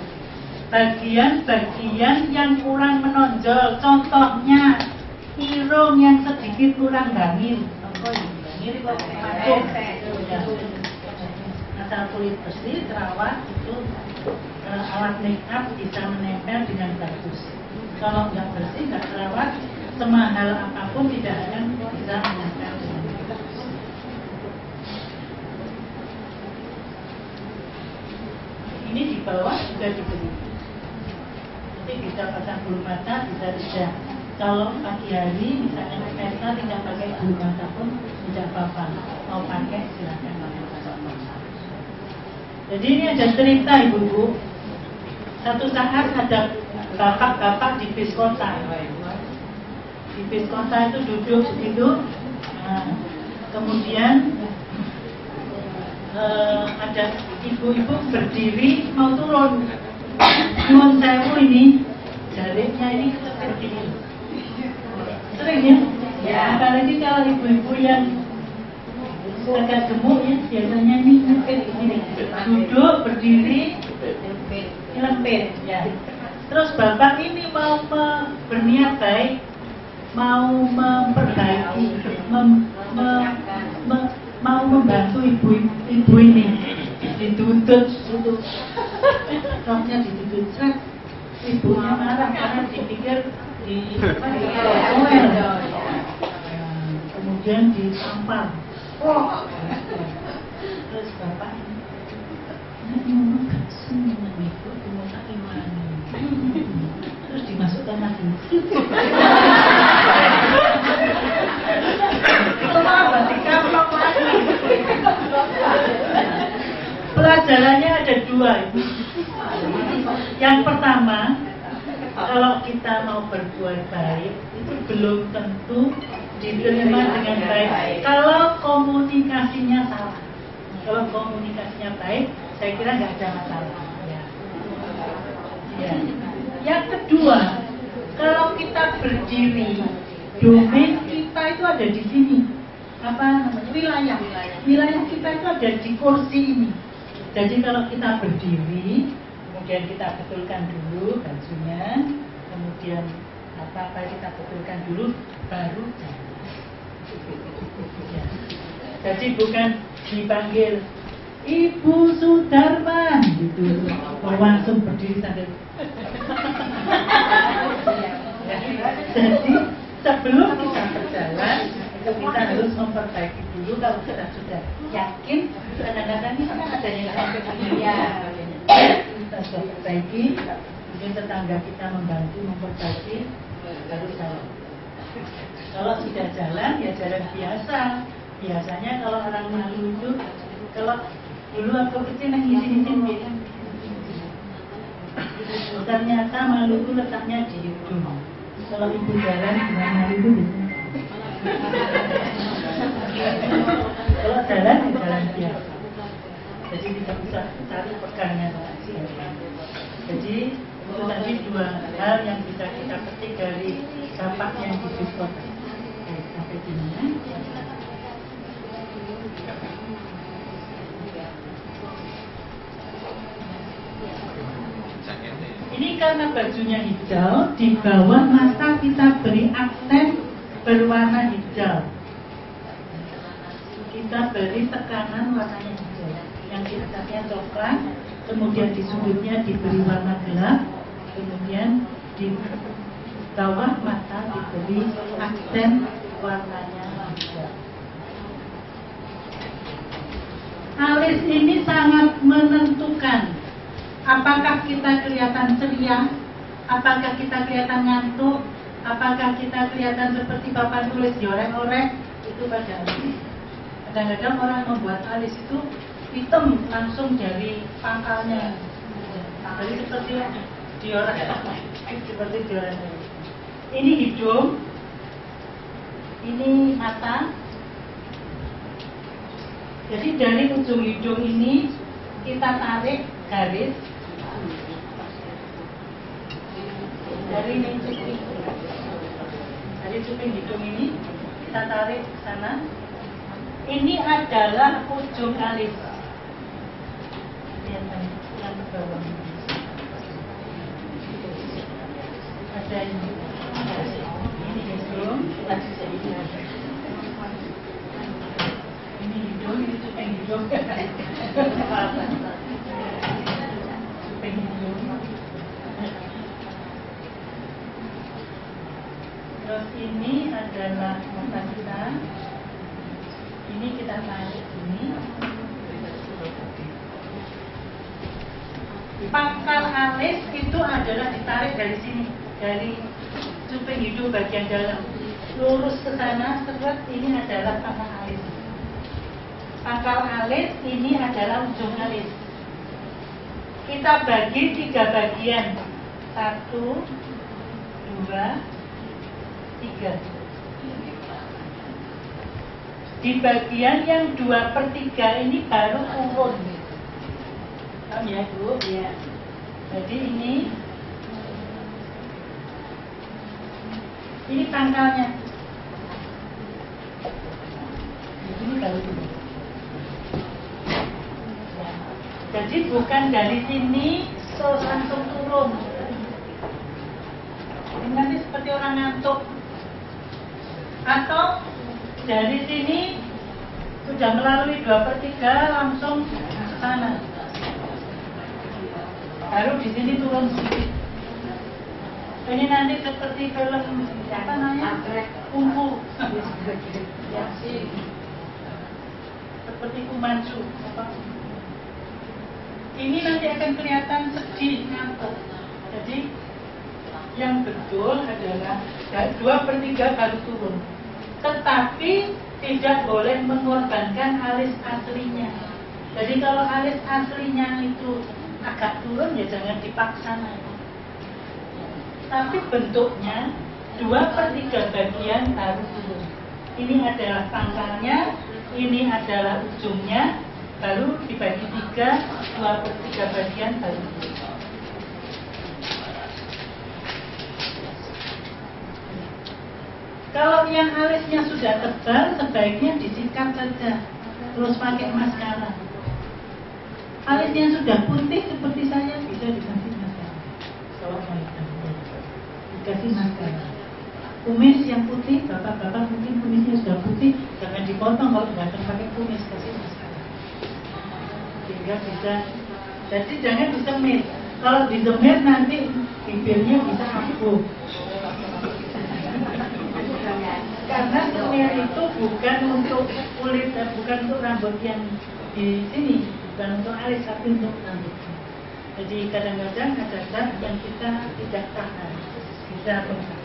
bagian-bagian yang kurang menonjol. Contohnya irung yang sedikit kurang gangil. Gangil kok macung. Asal kulit bersih, terawat itu alat make up bisa menempel dengan bagus. Kalau nggak bersih, nggak terawat, semahal apapun tidak akan bisa menempel dengan bagus. Ini di bawah juga diberi. Nanti bisa pasang bulu mata, bisa tidak. Kalau pagi hari misalnya pesta tidak pakai bulu mata pun tidak apa-apa. Mau pakai silakan pakai. Jadi ini ada cerita ibu-ibu. Satu saat ada bapak-bapak di bis kota. Di bis kota itu duduk begitu. Nah, kemudian ada ibu-ibu berdiri mau turun. Nyuwun sewu ini jaritnya ini seperti ini. Sering ya? Apalagi kalau ibu-ibu yang agak gemuk ya, biasanya ini duduk, berdiri, lempit ya. Terus bapak ini mau berniat baik, mau memperbaiki, mau membantu ibu ini. dituntut itu, roknya dituntut, cek. Ibunya marah karena dipikir di kemudian ditampar. Terus bapak terus dimasukkan lagi. Dikaplok lagi. Pelajarannya ada dua. Yang pertama, kalau kita mau berbuat baik itu belum tentu diterima dengan baik. Kalau komunikasinya salah, kalau komunikasinya baik, saya kira nggak ada masalah. Ya. Yang kedua, kalau kita berdiri, domain kita itu ada di sini. Apa namanya? Wilayah kita itu ada di kursi ini. Jadi kalau kita berdiri, kemudian kita betulkan dulu bajunya, kemudian apa kita betulkan dulu, baru ya. Jadi bukan dipanggil Ibu Sudarman gitu, langsung berdiri sambil. Jadi sebelum kita berjalan, kita harus memperbaiki dulu. Kalau kita sudah yakin, kadang-kadang ini kan ada yang sampai kita sudah perbaiki, mungkin tetangga kita membantu memperbaiki, baru jalan. Kalau sudah jalan, ya jalan biasa. Biasanya kalau orang malu itu, kalau dulu aku kecil nangis-nangis, ternyata malu itu letaknya di hidung. Kalau ibu jalan dengan malu itu kalau jalan di jalan biasa. Jadi kita bisa cari pegangnya. Jadi itu tadi dua hal yang bisa kita petik dari bapak yang di Biskota. Sampai sini. Ini karena bajunya hijau, di bawah mata kita beri aksen berwarna hijau. Kita beri tekanan warnanya hijau. Yang di atasnya coklat, kemudian di sudutnya diberi warna gelap, kemudian di bawah mata diberi aksen warnanya hijau. Alis ini sangat menentukan. Apakah kita kelihatan ceria? Apakah kita kelihatan ngantuk? Apakah kita kelihatan seperti papan tulis diorek-orek? Itu pada alis. Kadang-kadang orang membuat alis itu hitam langsung dari pangkalnya. Jadi seperti diorek, seperti diorek. Ini hidung, ini mata. Jadi dari ujung hidung ini kita tarik garis dari cuping hidung ini kita tarik ke sana. Ini adalah ujung alis. Lihat yang ke bawah. Ada ini hidung, ini hidung, ini cuping hidung. Terus ini adalah mata kita. Ini kita tarik ini. Pangkal alis itu adalah ditarik dari sini, dari cuping hidung bagian dalam, lurus ke sana. Terus ini adalah pangkal alis. Pangkal alis ini adalah ujung alis. Kita bagi 3 bagian, 1, 2, 3. Di bagian yang 2/3 ini baru turun. Paham ya Bu? Ya. Jadi ini pangkalnya. Ini baru turun. Jadi bukan dari sini terus langsung turun. Ini nanti seperti orang ngantuk. Atau dari sini sudah melalui 2/3 langsung ke sana. baru di sini turun sedikit. Ini nanti seperti film apa namanya? Kungfu. Ya sih. Seperti Kumansu. Ini nanti akan kelihatan sedih, ngantuk. Jadi yang betul adalah 2/3 baru turun. Tetapi tidak boleh mengorbankan alis aslinya. Jadi kalau alis aslinya itu agak turun ya jangan dipaksa naik. Tapi bentuknya 2/3 bagian baru turun. Ini adalah pangkalnya, ini adalah ujungnya, baru dibagi 3, 2/3 bagian baru turun. Kalau yang alisnya sudah tebal, sebaiknya disikat saja, terus pakai maskara. Alisnya sudah putih seperti saya, bisa dikasih maskara. Kalau dikasih maskara. Kumis yang putih, bapak-bapak mungkin kumisnya sudah putih, jangan dipotong kalau nggak pakai kumis, kasih maskara. Sehingga bisa, jadi jangan disemir. Kalau disemir nanti bibirnya bisa ampuh. Karena semir itu bukan untuk kulit dan bukan untuk rambut yang di sini, bukan untuk alis tapi untuk rambut. Jadi kadang-kadang ada zat yang kita tidak tahan, bisa bengkak.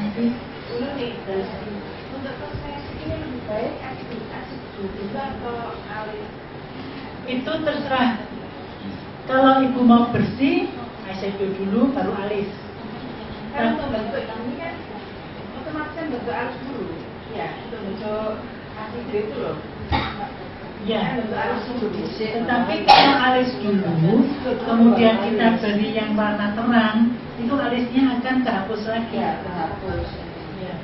Nanti untuk kosmetik ini lebih baik asid juga atau alis? Itu terserah. Kalau ibu mau bersih, eyeshadow dulu baru alis. Kalau untuk bentuk ini kan otomatis kan bentuk alis dulu. Ya, untuk bentuk asid itu loh. Ya, bentuk alis dulu. Tetapi kalau alis dulu, kemudian kita beri yang warna terang, itu alisnya akan terhapus lagi. Ya, terhapus. Ya.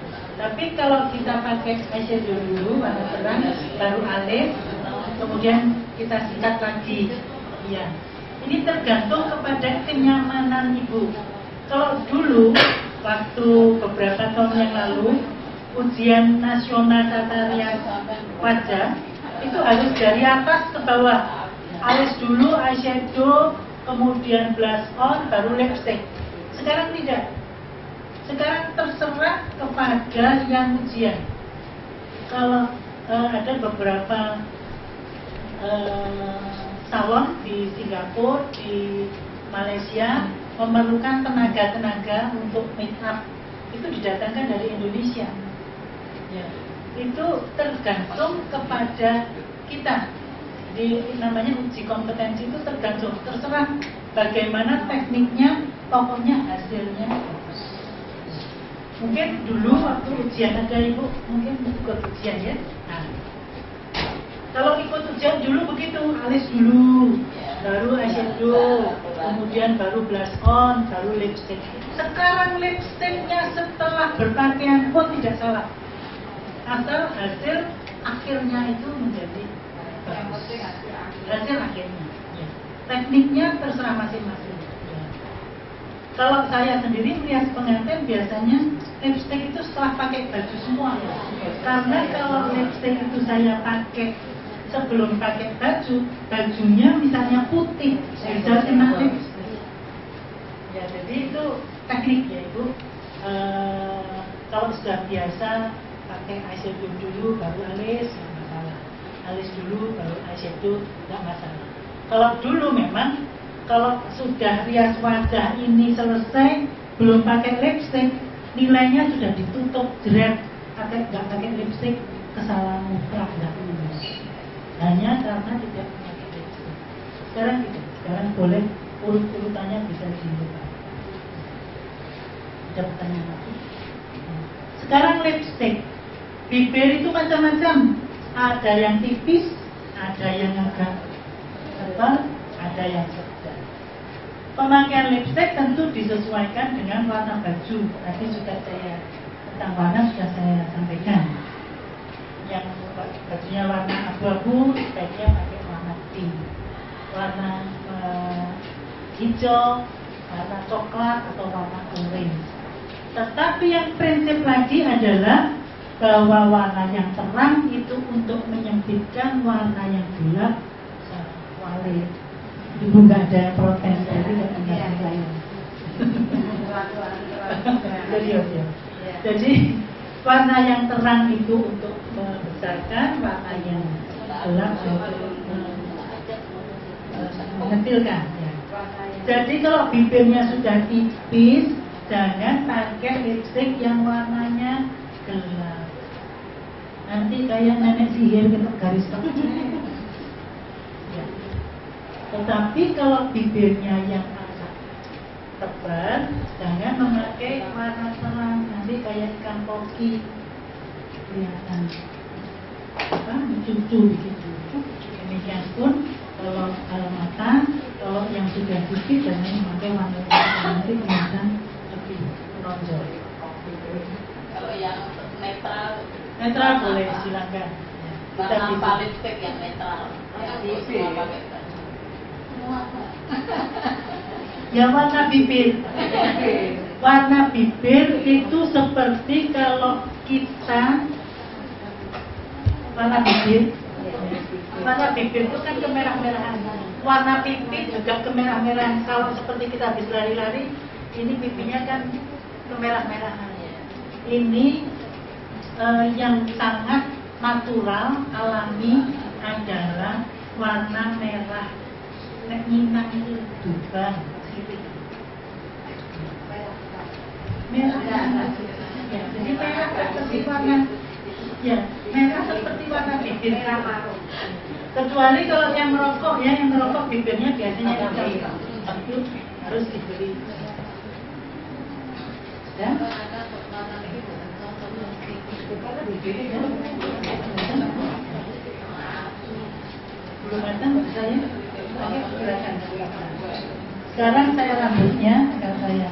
Tapi kalau kita pakai eyeshadow dulu warna terang, baru alis, kemudian kita sikat lagi. Ya. Ini tergantung kepada kenyamanan ibu. Kalau dulu, waktu beberapa tahun yang lalu, ujian nasional tata rias wajah itu harus dari atas ke bawah. Alis dulu, eyeshadow, kemudian blush on, baru lipstick. Sekarang tidak. Sekarang terserah kepada yang ujian. Kalau ada beberapa salon di Singapura, di Malaysia memerlukan tenaga-tenaga untuk make up, itu didatangkan dari Indonesia. Ya. Itu tergantung kepada kita. Namanya uji kompetensi itu tergantung, terserah bagaimana tekniknya, pokoknya hasilnya bagus. Mungkin dulu waktu ujian ada ibu, mungkin ikut ujian ya. Nah, kalau ikut ujian dulu begitu, alis dulu, baru eyeshadow, kemudian baru blush on, baru lipstick. Sekarang lipsticknya setelah berpakaian pun tidak salah, asal hasil akhirnya itu menjadi bagus. Hasil akhirnya, ya. Tekniknya terserah masing-masing. Ya. Kalau saya sendiri merias pengantin biasanya lipstick itu setelah pakai baju semua, ya. Karena kalau lipstick itu saya pakai sebelum pakai baju, bajunya misalnya putih, bisa kena lipstick. Ya, jadi itu teknik ya ibu. Kalau sudah biasa pakai eyeshadow dulu baru alis, nggak masalah. Alis dulu baru eyeshadow, nggak masalah. Kalau dulu memang kalau sudah rias wajah ini selesai, belum pakai lipstick, nilainya sudah ditutup jerat, nggak pakai lipstick, kesalahan mutlak nggak lulus. Hanya karena tidak pakai lipstick. Sekarang tidak, sekarang boleh urut-urutannya bisa dibuka. Ada pertanyaan lagi? Sekarang lipstick, bibir itu macam-macam. Ada yang tipis, ada yang agak tebal, ada yang sedang. Pemakaian lipstick tentu disesuaikan dengan warna baju. Tadi sudah saya tentang warna sudah saya sampaikan. Yang bajunya warna abu-abu, sebaiknya pakai warna pink. Warna hijau, warna coklat atau warna orange. Tetapi yang prinsip lagi adalah bahwa warna yang terang itu untuk menyempitkan, warna yang gelap valid. Ibu nggak ada protes, jadi nggak ada saya. Serius ya. Jadi warna yang terang itu untuk membesarkan, warna yang gelap untuk mengecilkan. Ya. Jadi kalau bibirnya sudah tipis, jangan pakai lipstick yang warnanya gelap. Nanti kayak nenek sihir gitu garis kecil. Ya. Tetapi kalau bibirnya yang agak tebal, jangan memakai warna terang. Nanti kayak ikan koki kelihatan cucu gitu. Demikian pun kalau mata, kalau yang sudah tipis jangan memakai warna terang, nanti kelihatan lebih menonjol. Kalau yang netral boleh silakan. Warna lipstick yang netral. Ya warna bibir. Warna bibir itu seperti kalau kita warna bibir itu kan kemerah-merahan. Warna pipi juga kemerah-merahan. Kalau seperti kita habis lari-lari, ini pipinya kan kemerah-merahan. Ini yang sangat natural, alami adalah warna merah. Nek minang itu dubang, merah. Ya, jadi merah seperti warna, ya merah seperti warna bibir. Kecuali kalau yang merokok ya, yang merokok bibirnya biasanya hitam, itu harus dibeli. Ya. Belum matang saya. Sekarang saya rambutnya akan saya.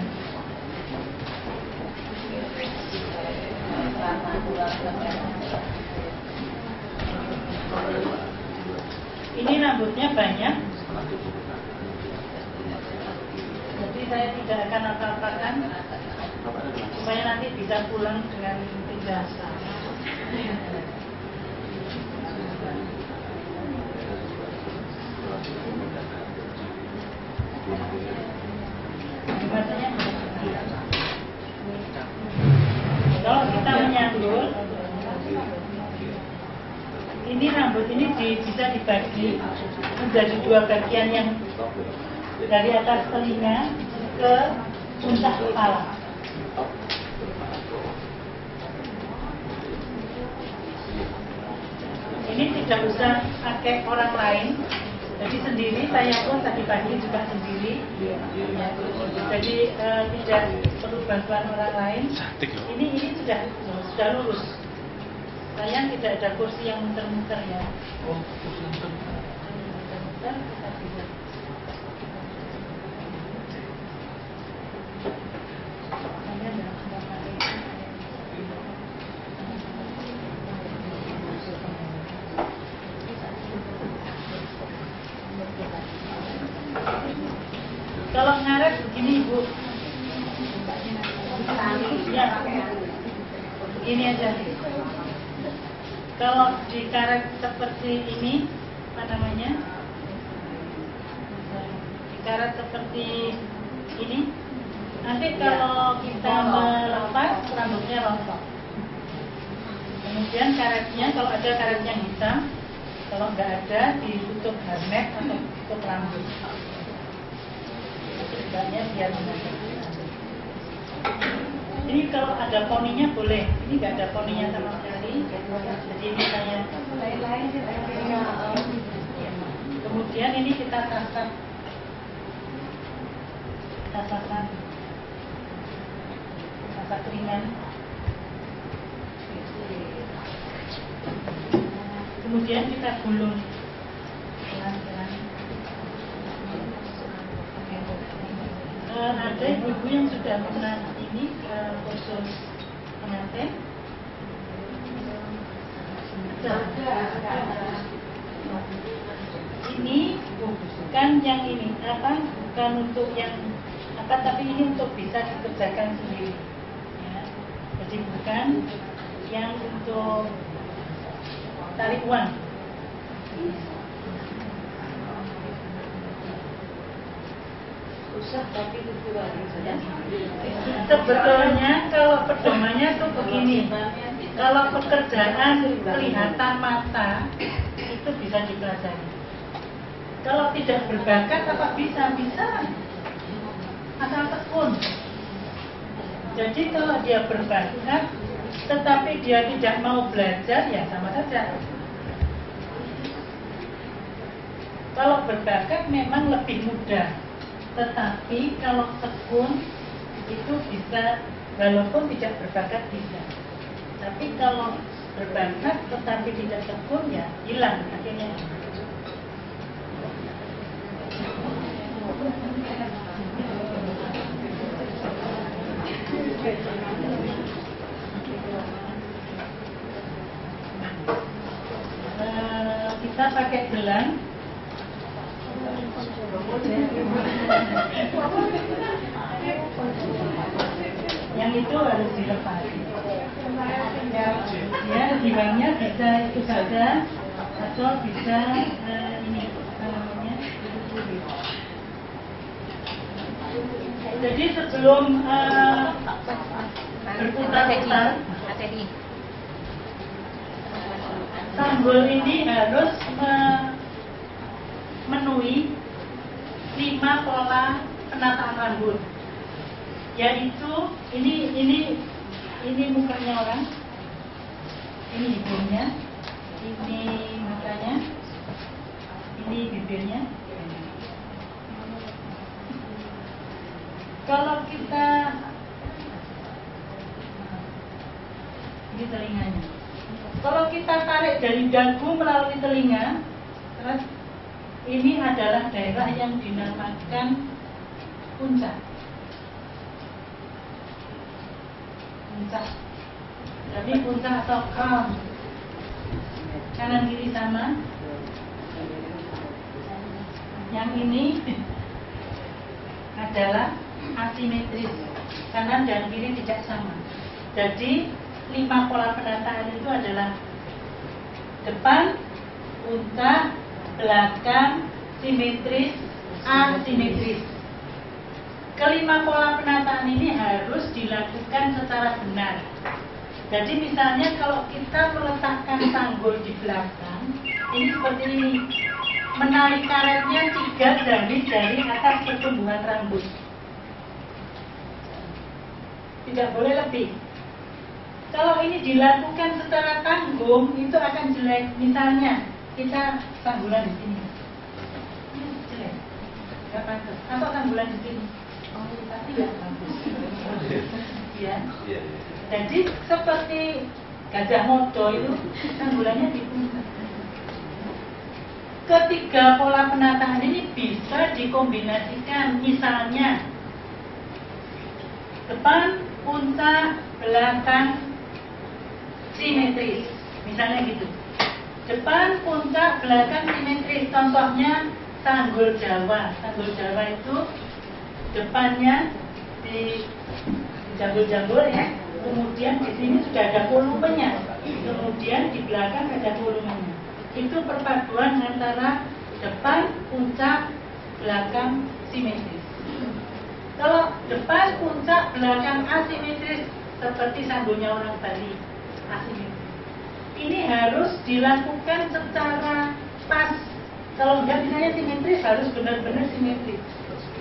Ini rambutnya banyak. Jadi saya tidak akan apa-apakan supaya nanti bisa pulang dengan tidak salah. Kalau kita menyambut, ini rambut ini bisa dibagi menjadi dua bagian, yang dari atas telinga ke puncak kepala. Ini tidak usah pakai orang lain, jadi sendiri. Saya pun tadi pagi juga sendiri, jadi tidak perlu bantuan orang lain. Ini sudah lurus. Sayang tidak ada kursi yang muter-muter ya. Muter-muter kita bisa. Kalau ngaret begini Ibu, ya, begini aja. Kalau dikaret seperti ini, apa namanya? Dikaret seperti ini, nanti kalau kita melepas rambutnya rontok. Kemudian karetnya, kalau ada karetnya hitam, kalau nggak ada ditutup harness atau tutup rambut. Ceritanya biar ini kalau ada poninya boleh, ini nggak ada poninya sama sekali, jadi ini saya kemudian ini kita tasap ringan, kemudian kita gulung pelan-pelan. Ada ibu yang sudah pernah ini kursus pengantin. Ini bukan yang ini apa? Bukan untuk yang apa? Tapi ini untuk bisa dikerjakan sendiri. Ya. Jadi bukan yang untuk tarik uang. susah tapi lucu aja. Sebetulnya kalau pedomannya tuh begini, kalau pekerjaan kelihatan mata itu bisa dipelajari. Kalau tidak berbakat apa bisa asal tekun. Jadi kalau dia berbakat tetapi dia tidak mau belajar, ya sama saja. Kalau berbakat memang lebih mudah, tetapi kalau tekun itu bisa, walaupun tidak berbakat bisa. Tapi kalau berbakat tetapi tidak tekun, ya hilang akhirnya. Kita pakai gelang. Yang itu harus dilepas. Ya, gelangnya bisa itu saja atau bisa ini namanya. Jadi sebelum berputar-putar, sanggul ini harus memenuhi 5 pola penataan rambut, yaitu ini mukanya orang, ini hidungnya, ini matanya, ini bibirnya. Kalau kita ini telinganya. Kalau kita tarik dari dagu melalui telinga, terus ini adalah daerah yang dinamakan puncak. Puncak. Jadi puncak atau crown. Kanan kiri sama. Yang ini adalah asimetris. Kanan dan kiri tidak sama. Jadi 5 pola penataan itu adalah depan, puncak, belakang, simetris, asimetris. Kelima pola penataan ini harus dilakukan secara benar. Jadi misalnya kalau kita meletakkan sanggul di belakang, ini seperti ini, menarik karetnya 3 garis dari atas pertumbuhan rambut. Tidak boleh lebih. Kalau ini dilakukan secara tanggung, itu akan jelek. Misalnya, kita tanggulan di sini. Ini jelek. Gak pantas. Atau tanggulan di sini. Oh, tapi gak bagus. Ya. Jadi, seperti gajah modo itu, tanggulannya di puncak. Ketiga pola penataan ini bisa dikombinasikan. Misalnya, depan, puncak, belakang, simetris, misalnya gitu. Depan, puncak, belakang, simetris. Contohnya sanggul Jawa. Sanggul Jawa itu depannya di jambul-jambul ya. Kemudian di sini sudah ada volumenya. Kemudian di belakang ada volumenya. Itu perpaduan antara depan, puncak, belakang, simetris. Kalau depan, puncak, belakang, asimetris, seperti sanggulnya orang Bali, asimetris. Ini harus dilakukan secara pas. Kalau enggak misalnya simetris, harus benar-benar simetris.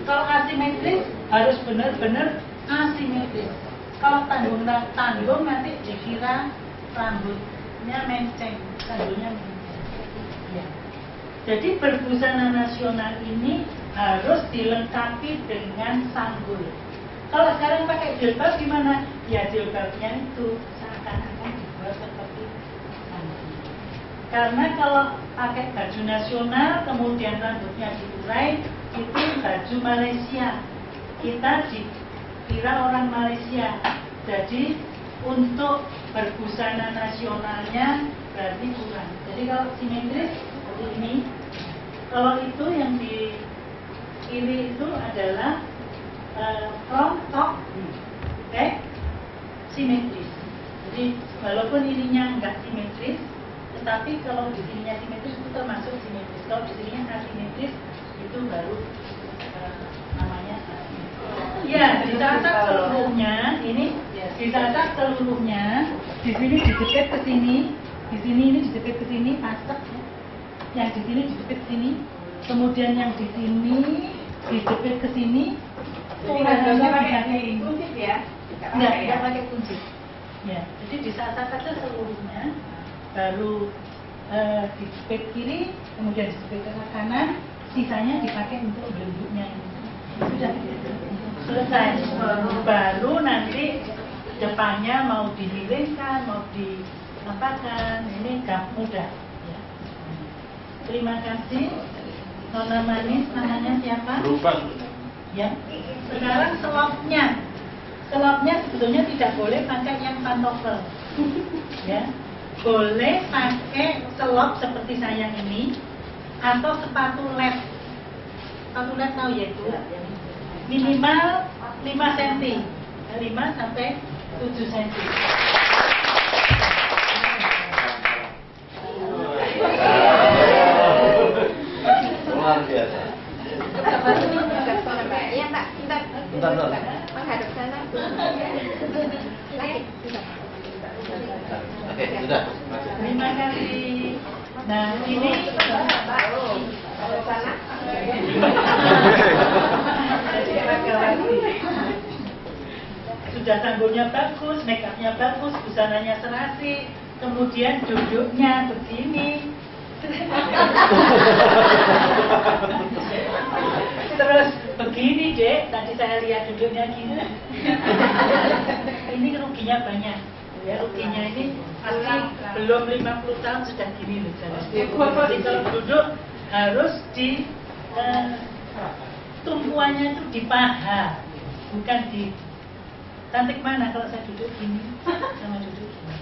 Kalau asimetris, harus benar-benar asimetris. Kalau tanggung nanti dikira rambutnya menceng, sanggulnya menceng. Ya. Jadi berbusana nasional ini harus dilengkapi dengan sanggul. Kalau sekarang pakai jilbab gimana? Ya jilbabnya itu seakan-akan dibuat seperti sanggul. Karena kalau pakai baju nasional kemudian rambutnya diurai, itu baju Malaysia. Kita dikira orang Malaysia. Jadi untuk berbusana nasionalnya berarti kurang. Jadi kalau simetris seperti ini, kalau itu yang di kiri itu adalah front top back simetris. Jadi walaupun ininya enggak simetris, tetapi kalau di sininya simetris itu termasuk simetris. Kalau di sininya asimetris itu baru namanya Ya, ditatak seluruhnya. Ini ditatak seluruhnya. Di sini dijepit ke sini. Di sini ini dijepit ke sini, pasak. Yang di sini dijepit ke sini. Kemudian yang di sini dijepit ke sini. Tulangnya pakai kunci ya? Tidak pakai kunci. Ya, jadi ditatak saja seluruhnya. Baru dijepit kiri, kemudian dijepit ke kanan. Sisanya dipakai untuk belembutnya ini. Sudah selesai. Baru nanti depannya mau dimiringkan, mau diapakan, ini mudah. Ya. Terima kasih. Nona manis, namanya siapa? Berubah. Ya. Sekarang selopnya. Selopnya sebetulnya tidak boleh pakai yang pantofel. Ya. Boleh pakai selop seperti saya ini atau sepatu led. Sepatu led tahu ya itu? Minimal 5 cm. 5 sampai 7 cm. Luar biasa. Iya, Mbak. Bentar. Menghadap sana. Lagi. Oke, sudah. Terima kasih. Nah, ini sudah tanggulnya bagus, make upnya bagus, busananya serasi, kemudian duduknya begini. Terus begini, Dek, tadi saya lihat duduknya gini. Ini ruginya banyak. Ya, ruginya ini asli belum 50 tahun sudah gini loh jalan. Jadi kalau duduk harus di tumpuannya itu di paha, bukan di cantik mana kalau saya duduk gini sama duduk gini.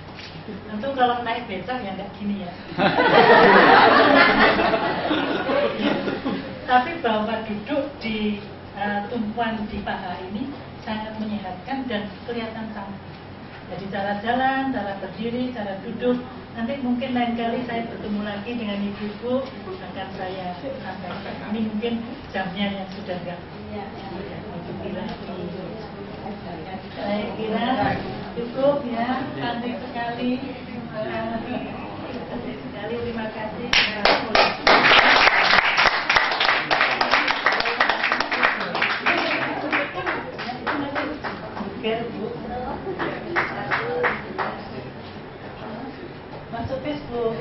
Tentu kalau naik becak ya nggak gini ya. Tapi bahwa duduk di tumpuan di paha ini sangat menyehatkan dan kelihatan cantik. Jadi cara jalan, cara berdiri, cara duduk. Nanti mungkin lain kali saya bertemu lagi dengan ibu-ibu akan saya sampaikan. Ini mungkin jamnya yang sudah enggak. Saya kira cukup ya. Cantik sekali. Cantik sekali. Terima kasih. Masuk Facebook.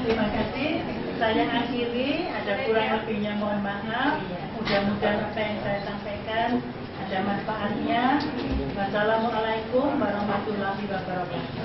Terima kasih. Saya akhiri. Ada kurang lebihnya mohon maaf. Mudah-mudahan apa yang saya sampaikan ada manfaatnya. Wassalamualaikum warahmatullahi wabarakatuh.